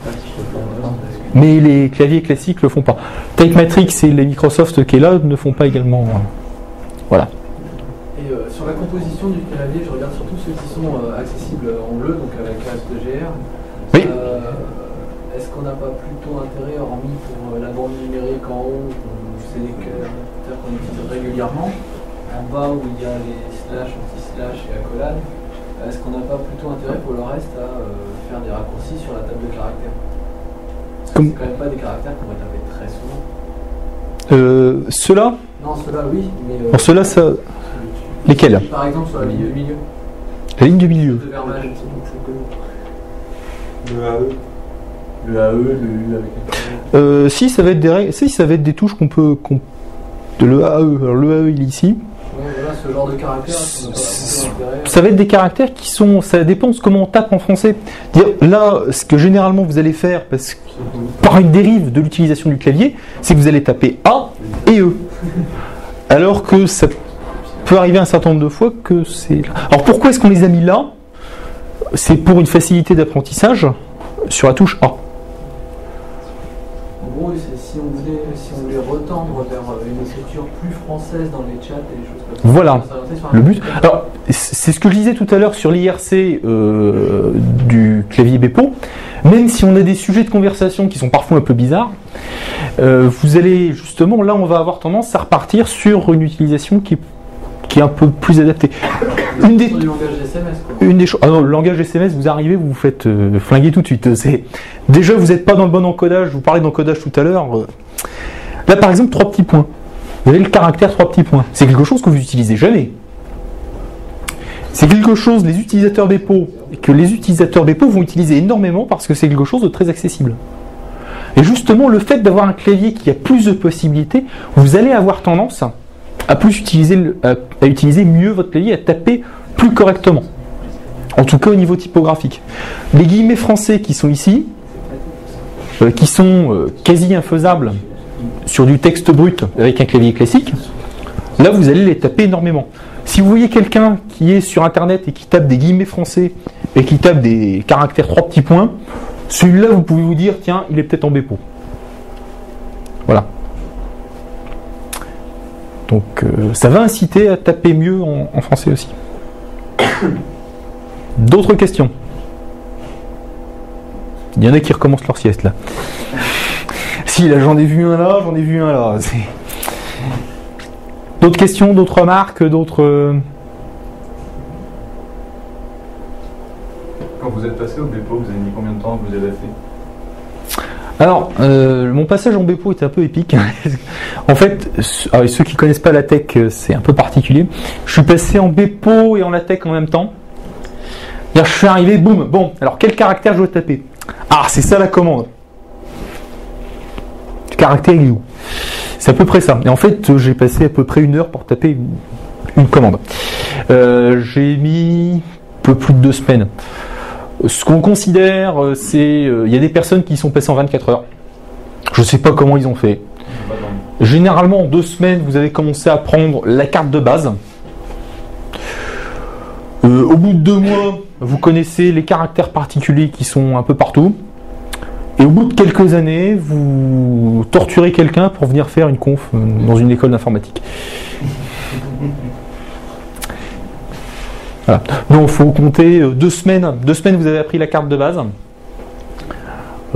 Mais les claviers classiques le font pas. Type Matrix et les Microsoft qui est là ne font pas également. Voilà. Et sur la composition du clavier, je regarde surtout ceux qui sont accessibles en bleu, donc avec Alt-GR. Oui. Est-ce qu'on n'a pas plutôt intérêt, hormis pour la bande numérique en haut, c'est des caractères qu'on utilise régulièrement, en bas où il y a les slash, anti-slash et accolades, est-ce qu'on n'a pas plutôt intérêt pour le reste à faire des raccourcis sur la table de caractères? Parce que c'est quand même pas des caractères qu'on va taper très souvent. Ceux-là ? Non, ceux-là oui, mais... Pour ceux-là, ça... Lesquels ? Par exemple sur la ligne du milieu. La ligne du milieu. De Vermage, Le AE. le AE, le U avec Si, ça va être des touches qu'on peut. Le AE. Alors le AE, il est ici. Ouais, voilà, ce genre de caractères, ça n'a pas d'intérêt. Ça va être des caractères qui sont, ça dépend de comment on tape en français. Là, ce que généralement vous allez faire, parce que par une dérive de l'utilisation du clavier, c'est que vous allez taper A et E. Alors que ça peut arriver un certain nombre de fois que c'est... Alors pourquoi est-ce qu'on les a mis là? C'est pour une facilité d'apprentissage sur la touche A. En gros, si on voulait retendre vers une écriture plus française dans les chats et des choses comme ça. Voilà, Ça le but. Alors, c'est ce que je disais tout à l'heure sur l'IRC du clavier Bepo. Même si on a des sujets de conversation qui sont parfois un peu bizarres, vous allez justement, là, on va avoir tendance à repartir sur une utilisation qui est un peu plus adaptée. Une des... du langage SMS, quoi. Une des choses. Ah non, le langage SMS, vous arrivez, vous vous faites flinguer tout de suite. Déjà, vous n'êtes pas dans le bon encodage. Je vous parlais d'encodage tout à l'heure. Là, par exemple, 3 petits points. Vous avez le caractère 3 petits points. C'est quelque chose que vous n'utilisez jamais. C'est quelque chose, les utilisateurs Bepo, que les utilisateurs Bepo vont utiliser énormément parce que c'est quelque chose de très accessible. Et justement, le fait d'avoir un clavier qui a plus de possibilités, vous allez avoir tendance à plus utiliser, à utiliser mieux votre clavier, à taper plus correctement. En tout cas au niveau typographique. Les guillemets français qui sont ici, qui sont quasi infaisables sur du texte brut avec un clavier classique, là vous allez les taper énormément. Si vous voyez quelqu'un qui est sur internet et qui tape des guillemets français et qui tape des caractères 3 petits points, celui-là vous pouvez vous dire tiens, il est peut-être en Bepo. Voilà. Donc ça va inciter à taper mieux en français aussi. D'autres questions? Il y en a qui recommencent leur sieste là. Si, là j'en ai vu un là, j'en ai vu un là. D'autres questions, d'autres remarques, d'autres... Quand vous êtes passé au Bepo, vous avez mis combien de temps que vous avez fait? Alors, mon passage en Bepo était un peu épique. En fait, ceux qui connaissent pas la tech, c'est un peu particulier. Je suis passé en Bepo et en LaTeX en même temps. Je suis arrivé, boum, bon, alors quel caractère je dois taper? Ah, c'est ça la commande. Le caractère il est où? C'est à peu près ça. Et en fait, j'ai passé à peu près 1 heure pour taper une commande. J'ai mis un peu plus de 2 semaines. Ce qu'on considère, c'est... Il y a des personnes qui sont passées en 24 heures. Je ne sais pas comment ils ont fait. Généralement, en 2 semaines, vous avez commencé à prendre la carte de base. Au bout de 2 mois, vous connaissez les caractères particuliers qui sont un peu partout. Et au bout de quelques années, vous torturez quelqu'un pour venir faire une conf dans une école d'informatique. Voilà. Donc il faut compter 2 semaines. 2 semaines, vous avez appris la carte de base.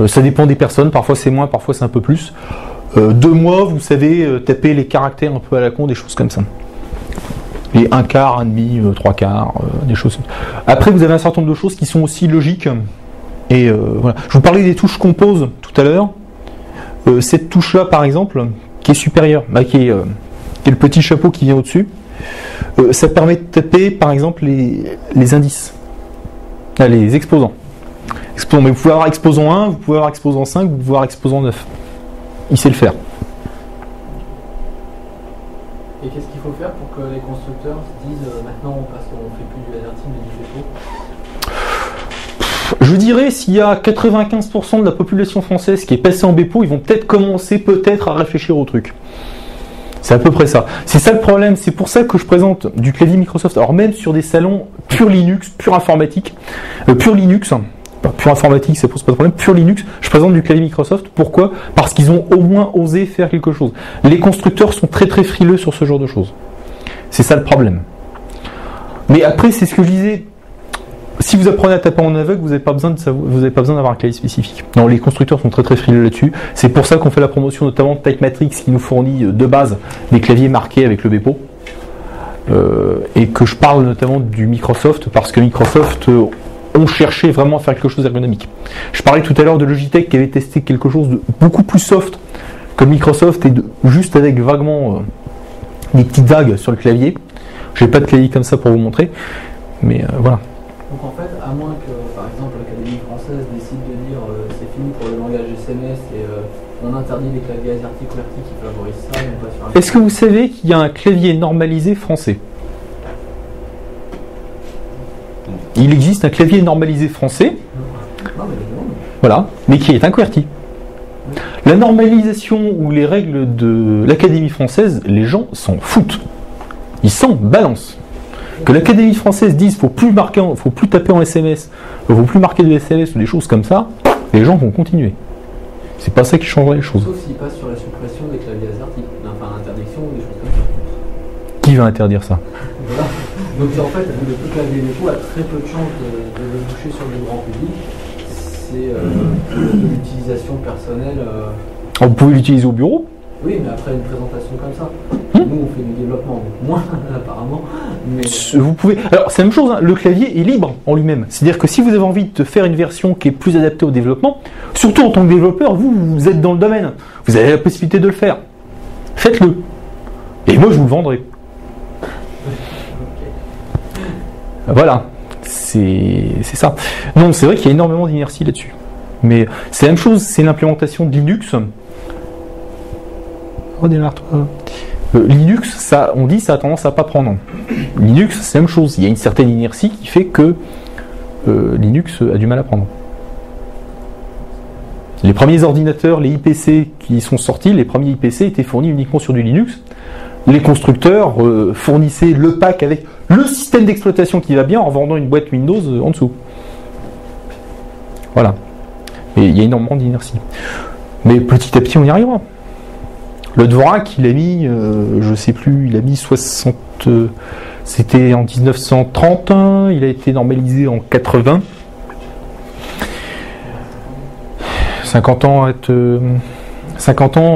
Ça dépend des personnes, parfois c'est moins, parfois c'est un peu plus. 2 mois, vous savez taper les caractères un peu à la con, des choses comme ça. Et 1/4, 1/2, 3/4, des choses comme ça. Après, vous avez un certain nombre de choses qui sont aussi logiques. Et voilà. Je vous parlais des touches compose tout à l'heure. Cette touche-là, par exemple, qui est supérieure, qui est le petit chapeau qui vient au-dessus, ça permet de taper, par exemple, les indices, les exposants. Mais vous pouvez avoir exposant 1, vous pouvez avoir exposant 5, vous pouvez avoir exposant 9. Il sait le faire. Et qu'est-ce qu'il faut faire pour que les constructeurs se disent maintenant on fait plus du laser team mais du Bepo? Je dirais s'il y a 95% de la population française qui est passée en Bepo, ils vont peut-être commencer à réfléchir au truc. C'est à peu près ça. C'est ça le problème. C'est pour ça que je présente du clavier Microsoft. Alors même sur des salons pur Linux, pur informatique, pur Linux, pur informatique, ça pose pas de problème. Pur Linux, je présente du clavier Microsoft. Pourquoi? Parce qu'ils ont au moins osé faire quelque chose. Les constructeurs sont très très frileux sur ce genre de choses. C'est ça le problème. Mais après, c'est ce que je disais. Si vous apprenez à taper en aveugle, vous n'avez pas besoin d'avoir un clavier spécifique. Non, les constructeurs sont très très frileux là-dessus. C'est pour ça qu'on fait la promotion notamment de Typematrix qui nous fournit de base des claviers marqués avec le Bepo. Et que je parle notamment du Microsoft parce que Microsoft ont cherché vraiment à faire quelque chose d'ergonomique. Je parlais tout à l'heure de Logitech qui avait testé quelque chose de beaucoup plus soft que Microsoft et juste avec vaguement des petites vagues sur le clavier. J'ai pas de clavier comme ça pour vous montrer, mais voilà. Donc en fait, à moins que, par exemple, l'Académie française décide de dire c'est fini pour le langage SMS et on interdit les claviers AZERTY QWERTY qui favorisent ça, et on passe sur un... Est-ce que vous savez qu'il y a un clavier normalisé français? il existe un clavier normalisé français, voilà, mais qui est un QWERTY. La normalisation ou les règles de l'Académie française, les gens s'en foutent. Ils s'en balancent. Que l'Académie française dise faut plus taper en SMS, faut plus marquer de SMS ou des choses comme ça, les gens vont continuer. C'est pas ça qui changera les choses. Sauf s'ils passent sur la suppression des claviers AZERTY, enfin l'interdiction ou des choses comme ça. Qui va interdire ça? Voilà. Donc en fait, le clavier dépôt a très peu de chances de le toucher sur le grand public. C'est de l'utilisation personnelle. Vous pouvez l'utiliser au bureau? Oui, mais après une présentation comme ça. Nous, on fait du développement, donc moins apparemment. Mais... Vous pouvez. Alors, c'est la même chose, hein. Le clavier est libre en lui-même. C'est-à-dire que si vous avez envie de faire une version qui est plus adaptée au développement, surtout en tant que développeur, vous êtes dans le domaine. Vous avez la possibilité de le faire. Faites-le. Et moi, je vous le vendrai. Voilà. C'est ça. Non, c'est vrai qu'il y a énormément d'inertie là-dessus. Mais c'est la même chose, c'est l'implémentation de Linux. Redémarre-toi. Linux, ça, on dit, ça a tendance à pas prendre. Linux, c'est la même chose. Il y a une certaine inertie qui fait que Linux a du mal à prendre. Les premiers ordinateurs, les IPC qui sont sortis, les premiers IPC étaient fournis uniquement sur du Linux. Les constructeurs fournissaient le pack avec le système d'exploitation qui va bien en vendant une boîte Windows en dessous. Voilà. Et il y a énormément d'inertie. Mais petit à petit, on y arrivera. Le Dvorak, il a mis, je sais plus, il a mis 60... c'était en 1930, hein, il a été normalisé en 80. 50 ans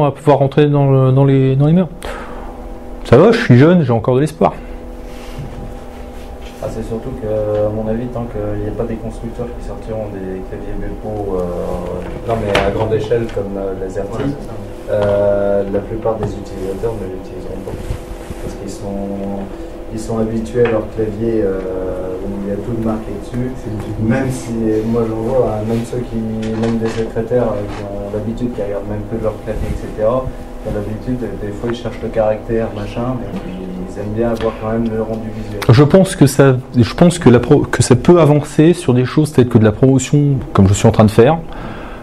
à pouvoir rentrer dans les mœurs. Ça va, je suis jeune, j'ai encore de l'espoir. Ah, c'est surtout qu'à mon avis, tant qu'il n'y a pas des constructeurs qui sortiront des claviers Bepo, non mais à grande échelle comme l'AZERTY, la plupart des utilisateurs ne l'utiliseront pas. Parce qu'ils sont habitués à leur clavier où il y a tout de marqué dessus. Même si, moi j'en vois, hein, même des secrétaires qui ont l'habitude, qui regardent même peu leur clavier, etc., qui ont l'habitude, des fois ils cherchent le caractère, machin, mais ils aiment bien avoir quand même le rendu visuel. Je pense que ça peut avancer sur des choses telles que de la promotion, comme je suis en train de faire.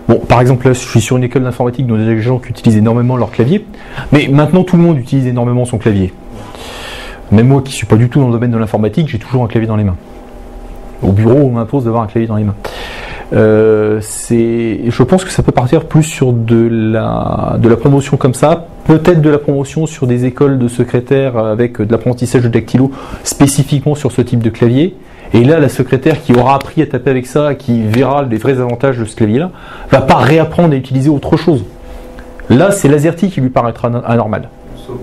Bon, par exemple, là, je suis sur une école d'informatique, donc des gens qui utilisent énormément leur clavier, mais maintenant tout le monde utilise énormément son clavier. Même moi qui ne suis pas du tout dans le domaine de l'informatique, j'ai toujours un clavier dans les mains. Au bureau, on m'impose d'avoir un clavier dans les mains. Je pense que ça peut partir plus sur de la promotion comme ça, peut-être de la promotion sur des écoles de secrétaires avec de l'apprentissage de dactylo spécifiquement sur ce type de clavier. Et là, la secrétaire qui aura appris à taper avec ça, qui verra les vrais avantages de ce clavier-là, va pas réapprendre à utiliser autre chose. Là, c'est l'AZERTY qui lui paraîtra anormal. Sauf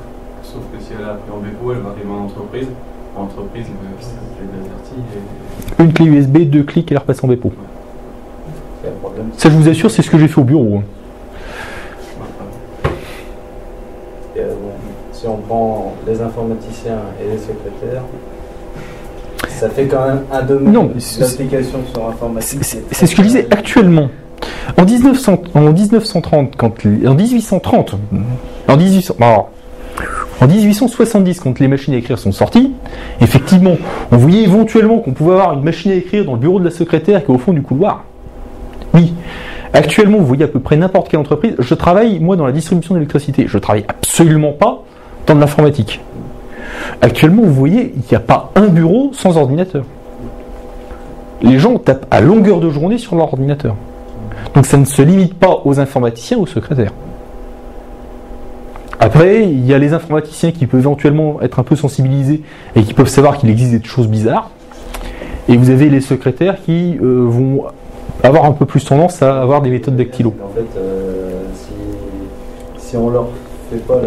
que si elle a appris en Bepo, elle va arriver en entreprise. En entreprise, c'est un clé d'AZERTY. Une clé USB, 2 clics et la repasse en Bepo. Ça, je vous assure, c'est ce que j'ai fait au bureau. Si on prend les informaticiens et les secrétaires, ça fait quand même un domaine d'application sur informatique. C'est ce que je disais actuellement. En 1870, quand les machines à écrire sont sorties, effectivement, on voyait éventuellement qu'on pouvait avoir une machine à écrire dans le bureau de la secrétaire qui est au fond du couloir. Oui. Actuellement, vous voyez à peu près n'importe quelle entreprise. Je travaille, moi, dans la distribution d'électricité. Je ne travaille absolument pas dans de l'informatique. Actuellement, vous voyez, il n'y a pas un bureau sans ordinateur. Les gens tapent à longueur de journée sur leur ordinateur. Donc ça ne se limite pas aux informaticiens ou aux secrétaires. Après, il y a les informaticiens qui peuvent éventuellement être un peu sensibilisés et qui peuvent savoir qu'il existe des choses bizarres. Et vous avez les secrétaires qui vont avoir un peu plus tendance à avoir des méthodes dactylo. En fait, si on leur fait pas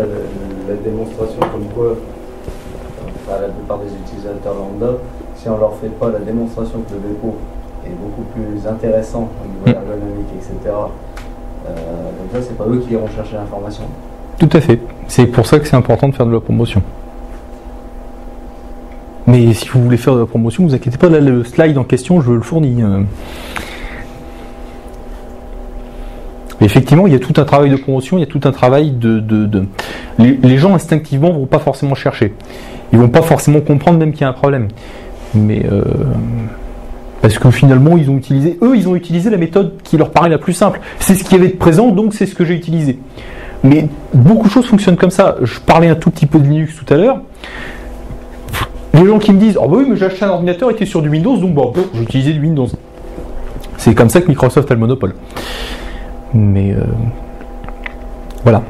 la démonstration comme quoi, la plupart des utilisateurs lambda, si on leur fait pas la démonstration que le Bepo est beaucoup plus intéressant au niveau ergonomique, etc., donc là, c'est pas eux qui iront chercher l'information. Tout à fait. C'est pour ça que c'est important de faire de la promotion. Mais si vous voulez faire de la promotion, ne vous inquiétez pas, là, le slide en question, je le fournis. Effectivement, il y a tout un travail de promotion, il y a tout un travail Les gens instinctivement ne vont pas forcément chercher. Ils ne vont pas forcément comprendre même qu'il y a un problème. Mais Parce que finalement, ils ont utilisé la méthode qui leur paraît la plus simple. C'est ce qu'il y avait de présent, donc c'est ce que j'ai utilisé. Mais beaucoup de choses fonctionnent comme ça. Je parlais un tout petit peu de Linux tout à l'heure. Les gens qui me disent « Oh bah oui, mais j'ai acheté un ordinateur, il était sur du Windows, donc bon, j'ai utilisé du Windows. » C'est comme ça que Microsoft a le monopole. Mais voilà.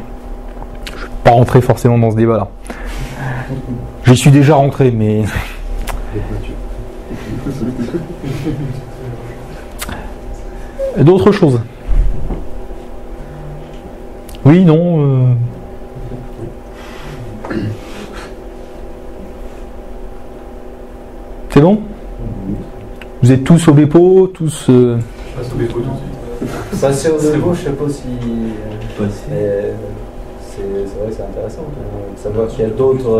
Je ne vais pas rentrer forcément dans ce débat-là. J'y suis déjà rentré, mais... D'autres choses? Oui, non. C'est bon? Vous êtes tous au Bepo, tous. Je passe au Bepo tout de suite. Passer au Bepo, je sais pas si. C'est vrai que c'est intéressant de savoir qu'il y a d'autres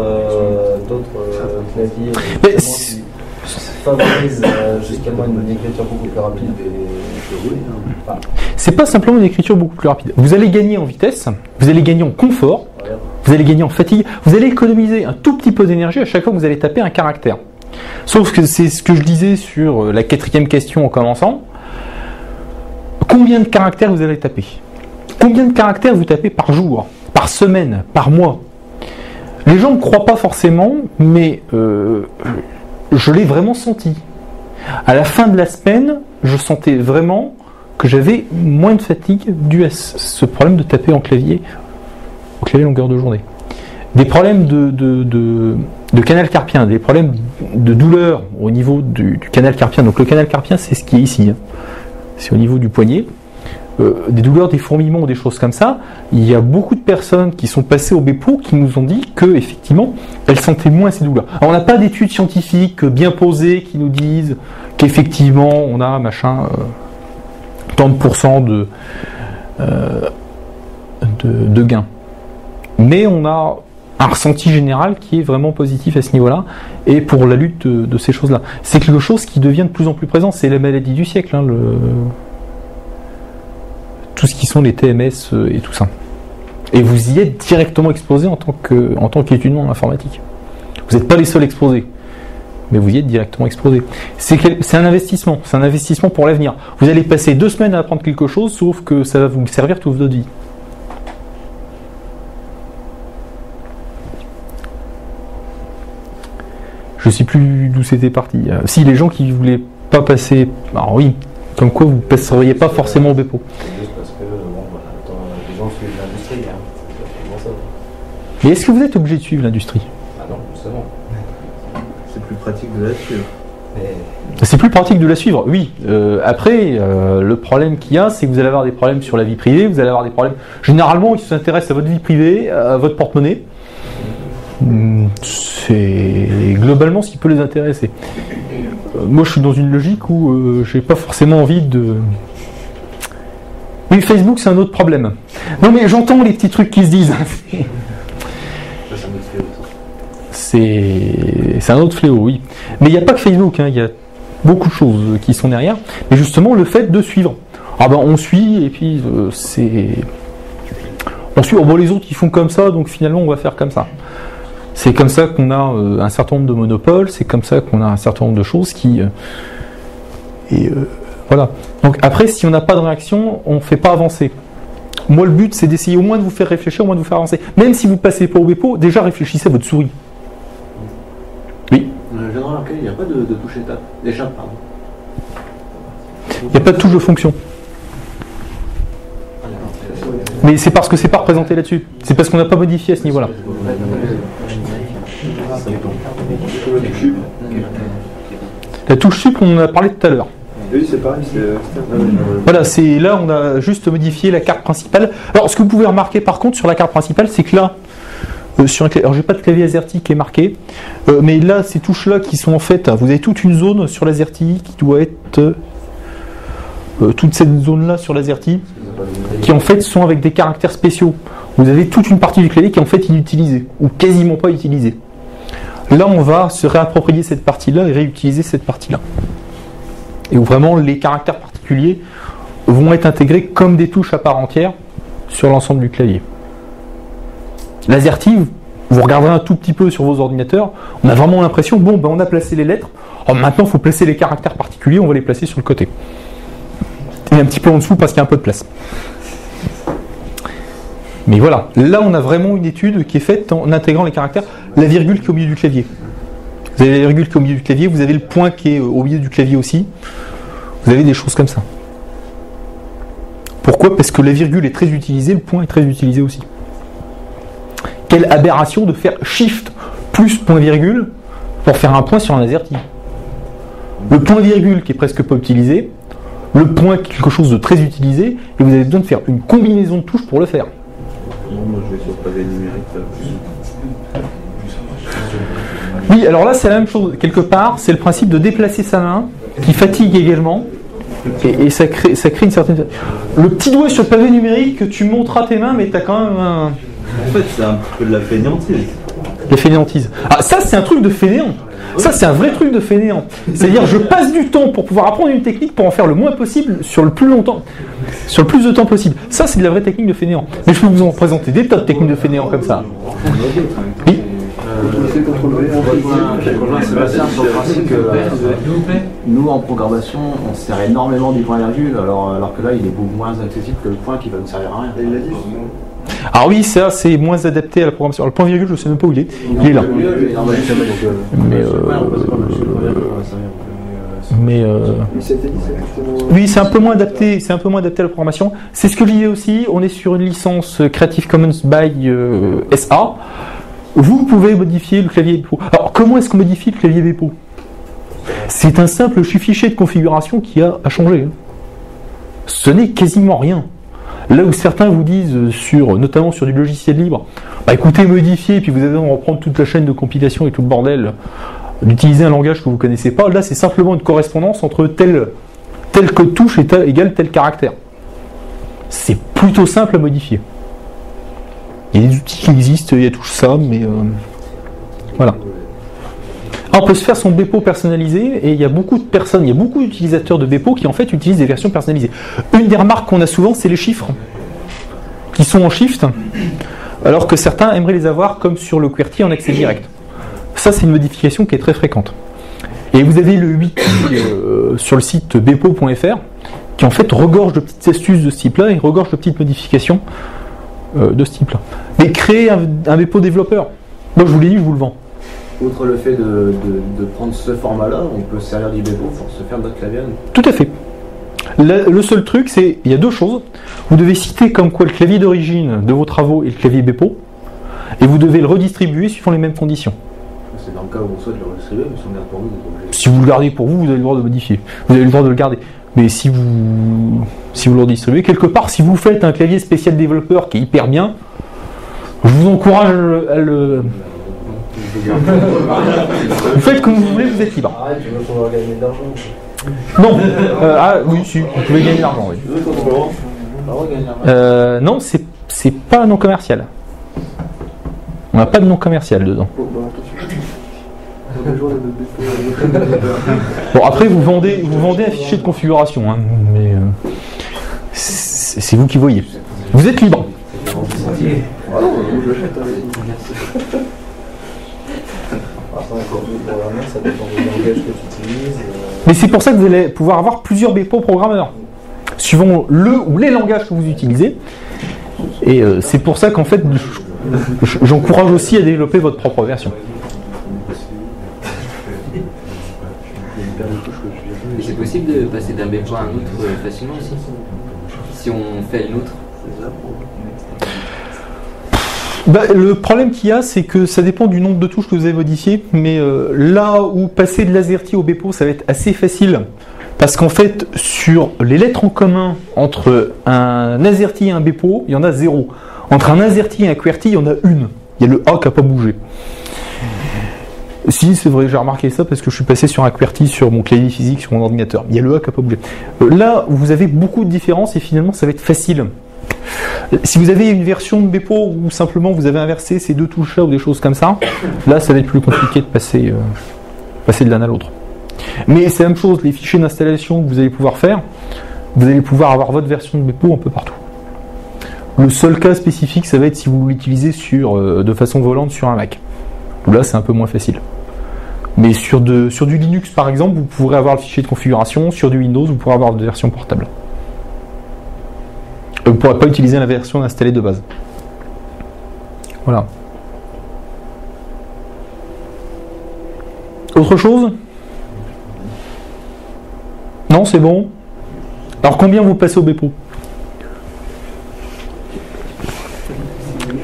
claviers qui favorisent justement une écriture beaucoup plus rapide. C'est pas simplement une écriture beaucoup plus rapide. Vous allez gagner en vitesse, vous allez gagner en confort, vous allez gagner en fatigue, vous allez économiser un tout petit peu d'énergie à chaque fois que vous allez taper un caractère. Sauf que c'est ce que je disais sur la 4e question en commençant. Combien de caractères vous allez taper? Combien de caractères vous tapez par jour, par semaine, par mois? Les gens ne croient pas forcément, mais je l'ai vraiment senti. À la fin de la semaine, je sentais vraiment que j'avais moins de fatigue dû à ce problème de taper au clavier longueur de journée. Des problèmes de canal carpien, des problèmes de douleur au niveau du canal carpien. Donc le canal carpien, c'est ce qui est ici. C'est au niveau du poignet. Des douleurs, des fourmillements ou des choses comme ça. Il y a beaucoup de personnes qui sont passées au Bepo qui nous ont dit que effectivement, elles sentaient moins ces douleurs. Alors, on n'a pas d'études scientifiques bien posées qui nous disent qu'effectivement, on a machin tant de pourcents de gains. Mais on a un ressenti général qui est vraiment positif à ce niveau-là, et pour la lutte de ces choses-là. C'est quelque chose qui devient de plus en plus présent, c'est la maladie du siècle, hein, tout ce qui sont les TMS et tout ça. Et vous y êtes directement exposé en tant qu'étudiant en informatique. Vous n'êtes pas les seuls exposés, mais vous y êtes directement exposé. C'est un investissement pour l'avenir. Vous allez passer 2 semaines à apprendre quelque chose, sauf que ça va vous servir toute votre vie. Je ne sais plus d'où c'était parti. Si, les gens qui ne voulaient pas passer... Alors oui, comme quoi vous ne passeriez pas forcément au Bepo. Juste parce que les gens suivent l'industrie. Mais est-ce que vous êtes obligé de suivre l'industrie? Ah non, justement. C'est plus pratique de la suivre. C'est plus pratique de la suivre, oui. Après, le problème qu'il y a, c'est que vous allez avoir des problèmes sur la vie privée, vous allez avoir des problèmes... Généralement, ils s'intéressent à votre vie privée, à votre porte-monnaie. C'est globalement ce qui peut les intéresser. Moi, je suis dans une logique où j'ai pas forcément envie de... Oui, Facebook, c'est un autre problème. Non, mais j'entends les petits trucs qui se disent. C'est un autre fléau, oui. Mais il n'y a pas que Facebook, hein, il y a beaucoup de choses qui sont derrière. Mais justement, le fait de suivre. Ah ben, on suit, et puis c'est... On suit, oh, bon, les autres, ils font comme ça, donc finalement, on va faire comme ça. C'est comme ça qu'on a un certain nombre de monopoles, c'est comme ça qu'on a un certain nombre de choses qui... voilà. Donc après, si on n'a pas de réaction, on ne fait pas avancer. Moi, le but, c'est d'essayer au moins de vous faire réfléchir, au moins de vous faire avancer. Même si vous ne passez pas au Bepo, déjà réfléchissez à votre souris. Oui. Je viens de remarquer, il n'y a pas de touche étape. Échappe, pardon. Il n'y a pas de touche de fonction. Mais c'est parce que c'est pas représenté là-dessus. C'est parce qu'on n'a pas modifié à ce niveau-là. La touche sup, on en a parlé tout à l'heure. Oui, c'est pareil. Voilà, c'est là on a juste modifié la carte principale. Alors, ce que vous pouvez remarquer par contre sur la carte principale, c'est que là, alors j'ai pas de clavier AZERTY qui est marqué, mais là, ces touches-là qui sont en fait, vous avez toute une zone sur l'AZERTY qui doit être toute cette zone-là sur l'AZERTY, qui en fait sont avec des caractères spéciaux. Vous avez toute une partie du clavier qui est en fait inutilisée, ou quasiment pas utilisée. Là, on va se réapproprier cette partie-là et réutiliser cette partie-là. Et où vraiment les caractères particuliers vont être intégrés comme des touches à part entière sur l'ensemble du clavier. L'AZERTY, vous regarderez un tout petit peu sur vos ordinateurs, on a vraiment l'impression, bon, ben on a placé les lettres, Alors maintenant, il faut placer les caractères particuliers, on va les placer sur le côté. Et un petit peu en dessous parce qu'il y a un peu de place. Mais voilà, là on a vraiment une étude qui est faite en intégrant les caractères, la virgule qui est au milieu du clavier. Vous avez la virgule qui est au milieu du clavier, vous avez le point qui est au milieu du clavier aussi. Vous avez des choses comme ça. Pourquoi ? Parce que la virgule est très utilisée, le point est très utilisé aussi. Quelle aberration de faire shift plus point virgule pour faire un point sur un AZERTY. Le point virgule qui est presque pas utilisé, le point qui est quelque chose de très utilisé, et vous avez besoin de faire une combinaison de touches pour le faire. Moi je vais sur pavé numérique. Oui, alors là c'est la même chose. Quelque part, c'est le principe de déplacer sa main qui fatigue également. Et ça crée une certaine... Le petit doigt sur le pavé numérique, tu monteras tes mains, mais tu as quand même un... En fait, c'est un peu de la fainéantise. La fainéantise. Ah, ça c'est un truc de fainéant. Ça c'est un vrai truc de fainéant. C'est-à-dire, je passe du temps pour pouvoir apprendre une technique pour en faire le moins possible sur le plus longtemps. Sur le plus de temps possible. Ça c'est de la vraie technique de fainéant. Mais je peux vous en présenter des tas de techniques de fainéant comme ça. Oui. Sébastien, sur le principe que nous en programmation on se sert énormément du point virgule alors que là il est beaucoup moins accessible que le point qui va ne servir à rien. Il l'a dit. Alors oui, ça c'est moins adapté à la programmation. Alors, le point virgule, je ne sais même pas où il est. Il est là. Oui, c'est un peu moins adapté. C'est un peu moins adapté à la programmation. C'est ce que je disais aussi. On est sur une licence Creative Commons by SA. Vous pouvez modifier le clavier Bepo. Alors, comment est-ce qu'on modifie le clavier Bepo ? C'est un simple fichier de configuration qui a à changer. Ce n'est quasiment rien. Là où certains vous disent, notamment sur du logiciel libre, bah écoutez, modifier, et puis vous allez reprendre toute la chaîne de compilation et tout le bordel, d'utiliser un langage que vous ne connaissez pas, là c'est simplement une correspondance entre tel code touche égale tel caractère. C'est plutôt simple à modifier. Il y a des outils qui existent, il y a tout ça, mais voilà. Alors, on peut se faire son Bepo personnalisé, et il y a beaucoup de personnes, il y a beaucoup d'utilisateurs de Bepo qui en fait utilisent des versions personnalisées. Une des remarques qu'on a souvent, c'est les chiffres, qui sont en shift, alors que certains aimeraient les avoir comme sur le QWERTY en accès direct. Ça, c'est une modification qui est très fréquente. Et vous avez le wiki sur le site bepo.fr, qui en fait regorge de petites astuces de ce type-là, et regorge de petites modifications de ce type-là. Mais créer un Bepo développeur, moi je vous l'ai dit, je vous le vends. Outre le fait de prendre ce format-là, on peut se servir du Bepo pour se faire notre clavier. Tout à fait. Le seul truc, c'est il y a deux choses. Vous devez citer comme quoi le clavier d'origine de vos travaux est le clavier Bepo, et vous devez le redistribuer suivant les mêmes conditions. C'est dans le cas où on souhaite le redistribuer, mais si on garde pour vous, vous êtes obligé. Si vous le gardez pour vous, vous avez le droit de modifier. Vous avez le droit de le garder. Mais si vous le redistribuez, quelque part, si vous faites un clavier spécial développeur qui est hyper bien, je vous encourage à le... Vous faites comme vous voulez, vous êtes libre. Arrête, tu veux pouvoir gagner de l'argent. Non. Oui, si, vous pouvez gagner de l'argent, oui. Non, c'est pas un nom commercial. On n'a pas de nom commercial dedans. Bon, après, vous vendez un fichier de configuration, hein, mais c'est vous qui voyez. Vous êtes libre. Mais c'est pour ça que vous allez pouvoir avoir plusieurs Bepo programmeurs, suivant le ou les langages que vous utilisez. Et c'est pour ça qu'en fait, j'encourage aussi à développer votre propre version. Et c'est possible de passer d'un Bepo à un autre facilement aussi, si on fait le nôtre. Le problème qu'il y a, c'est que ça dépend du nombre de touches que vous avez modifiées, mais là où passer de l'AZERTY au Bepo, ça va être assez facile, parce qu'en fait, sur les lettres en commun entre un AZERTY et un Bepo, il y en a 0. Entre un AZERTY et un QWERTY, il y en a une. Il y a le A qui n'a pas bougé. Si, c'est vrai, j'ai remarqué ça parce que je suis passé sur un QWERTY sur mon clavier physique, sur mon ordinateur. Il y a le A qui n'a pas bougé. Là, vous avez beaucoup de différences et finalement, ça va être facile. Si vous avez une version de Bepo où simplement vous avez inversé ces deux touches-là ou des choses comme ça, là, ça va être plus compliqué de passer de l'un à l'autre. Mais c'est la même chose, les fichiers d'installation que vous allez pouvoir faire, vous allez pouvoir avoir votre version de Bepo un peu partout. Le seul cas spécifique, ça va être si vous l'utilisez de façon volante sur un Mac. Où là, c'est un peu moins facile. Mais sur du Linux par exemple, vous pourrez avoir le fichier de configuration. Sur du Windows, vous pourrez avoir des versions portables. Vous ne pourrez pas utiliser la version installée de base. Voilà. Autre chose? Non, c'est bon. Alors combien vous passez au Bepo?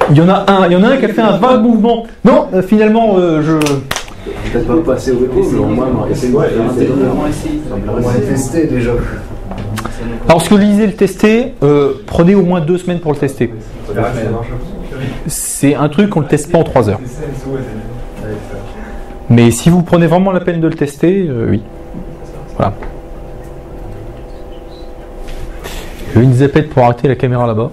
Il y en a un qui a fait un vague mouvement. Non, finalement, Peut-être pas passer au Bepo, mais au moins essayer de tester déjà. Alors, ce que je disais, le tester, prenez au moins 2 semaines pour le tester. C'est un truc qu'on ne le teste pas en 3 heures. Mais si vous prenez vraiment la peine de le tester, oui. Voilà. Une zapette pour arrêter la caméra là-bas.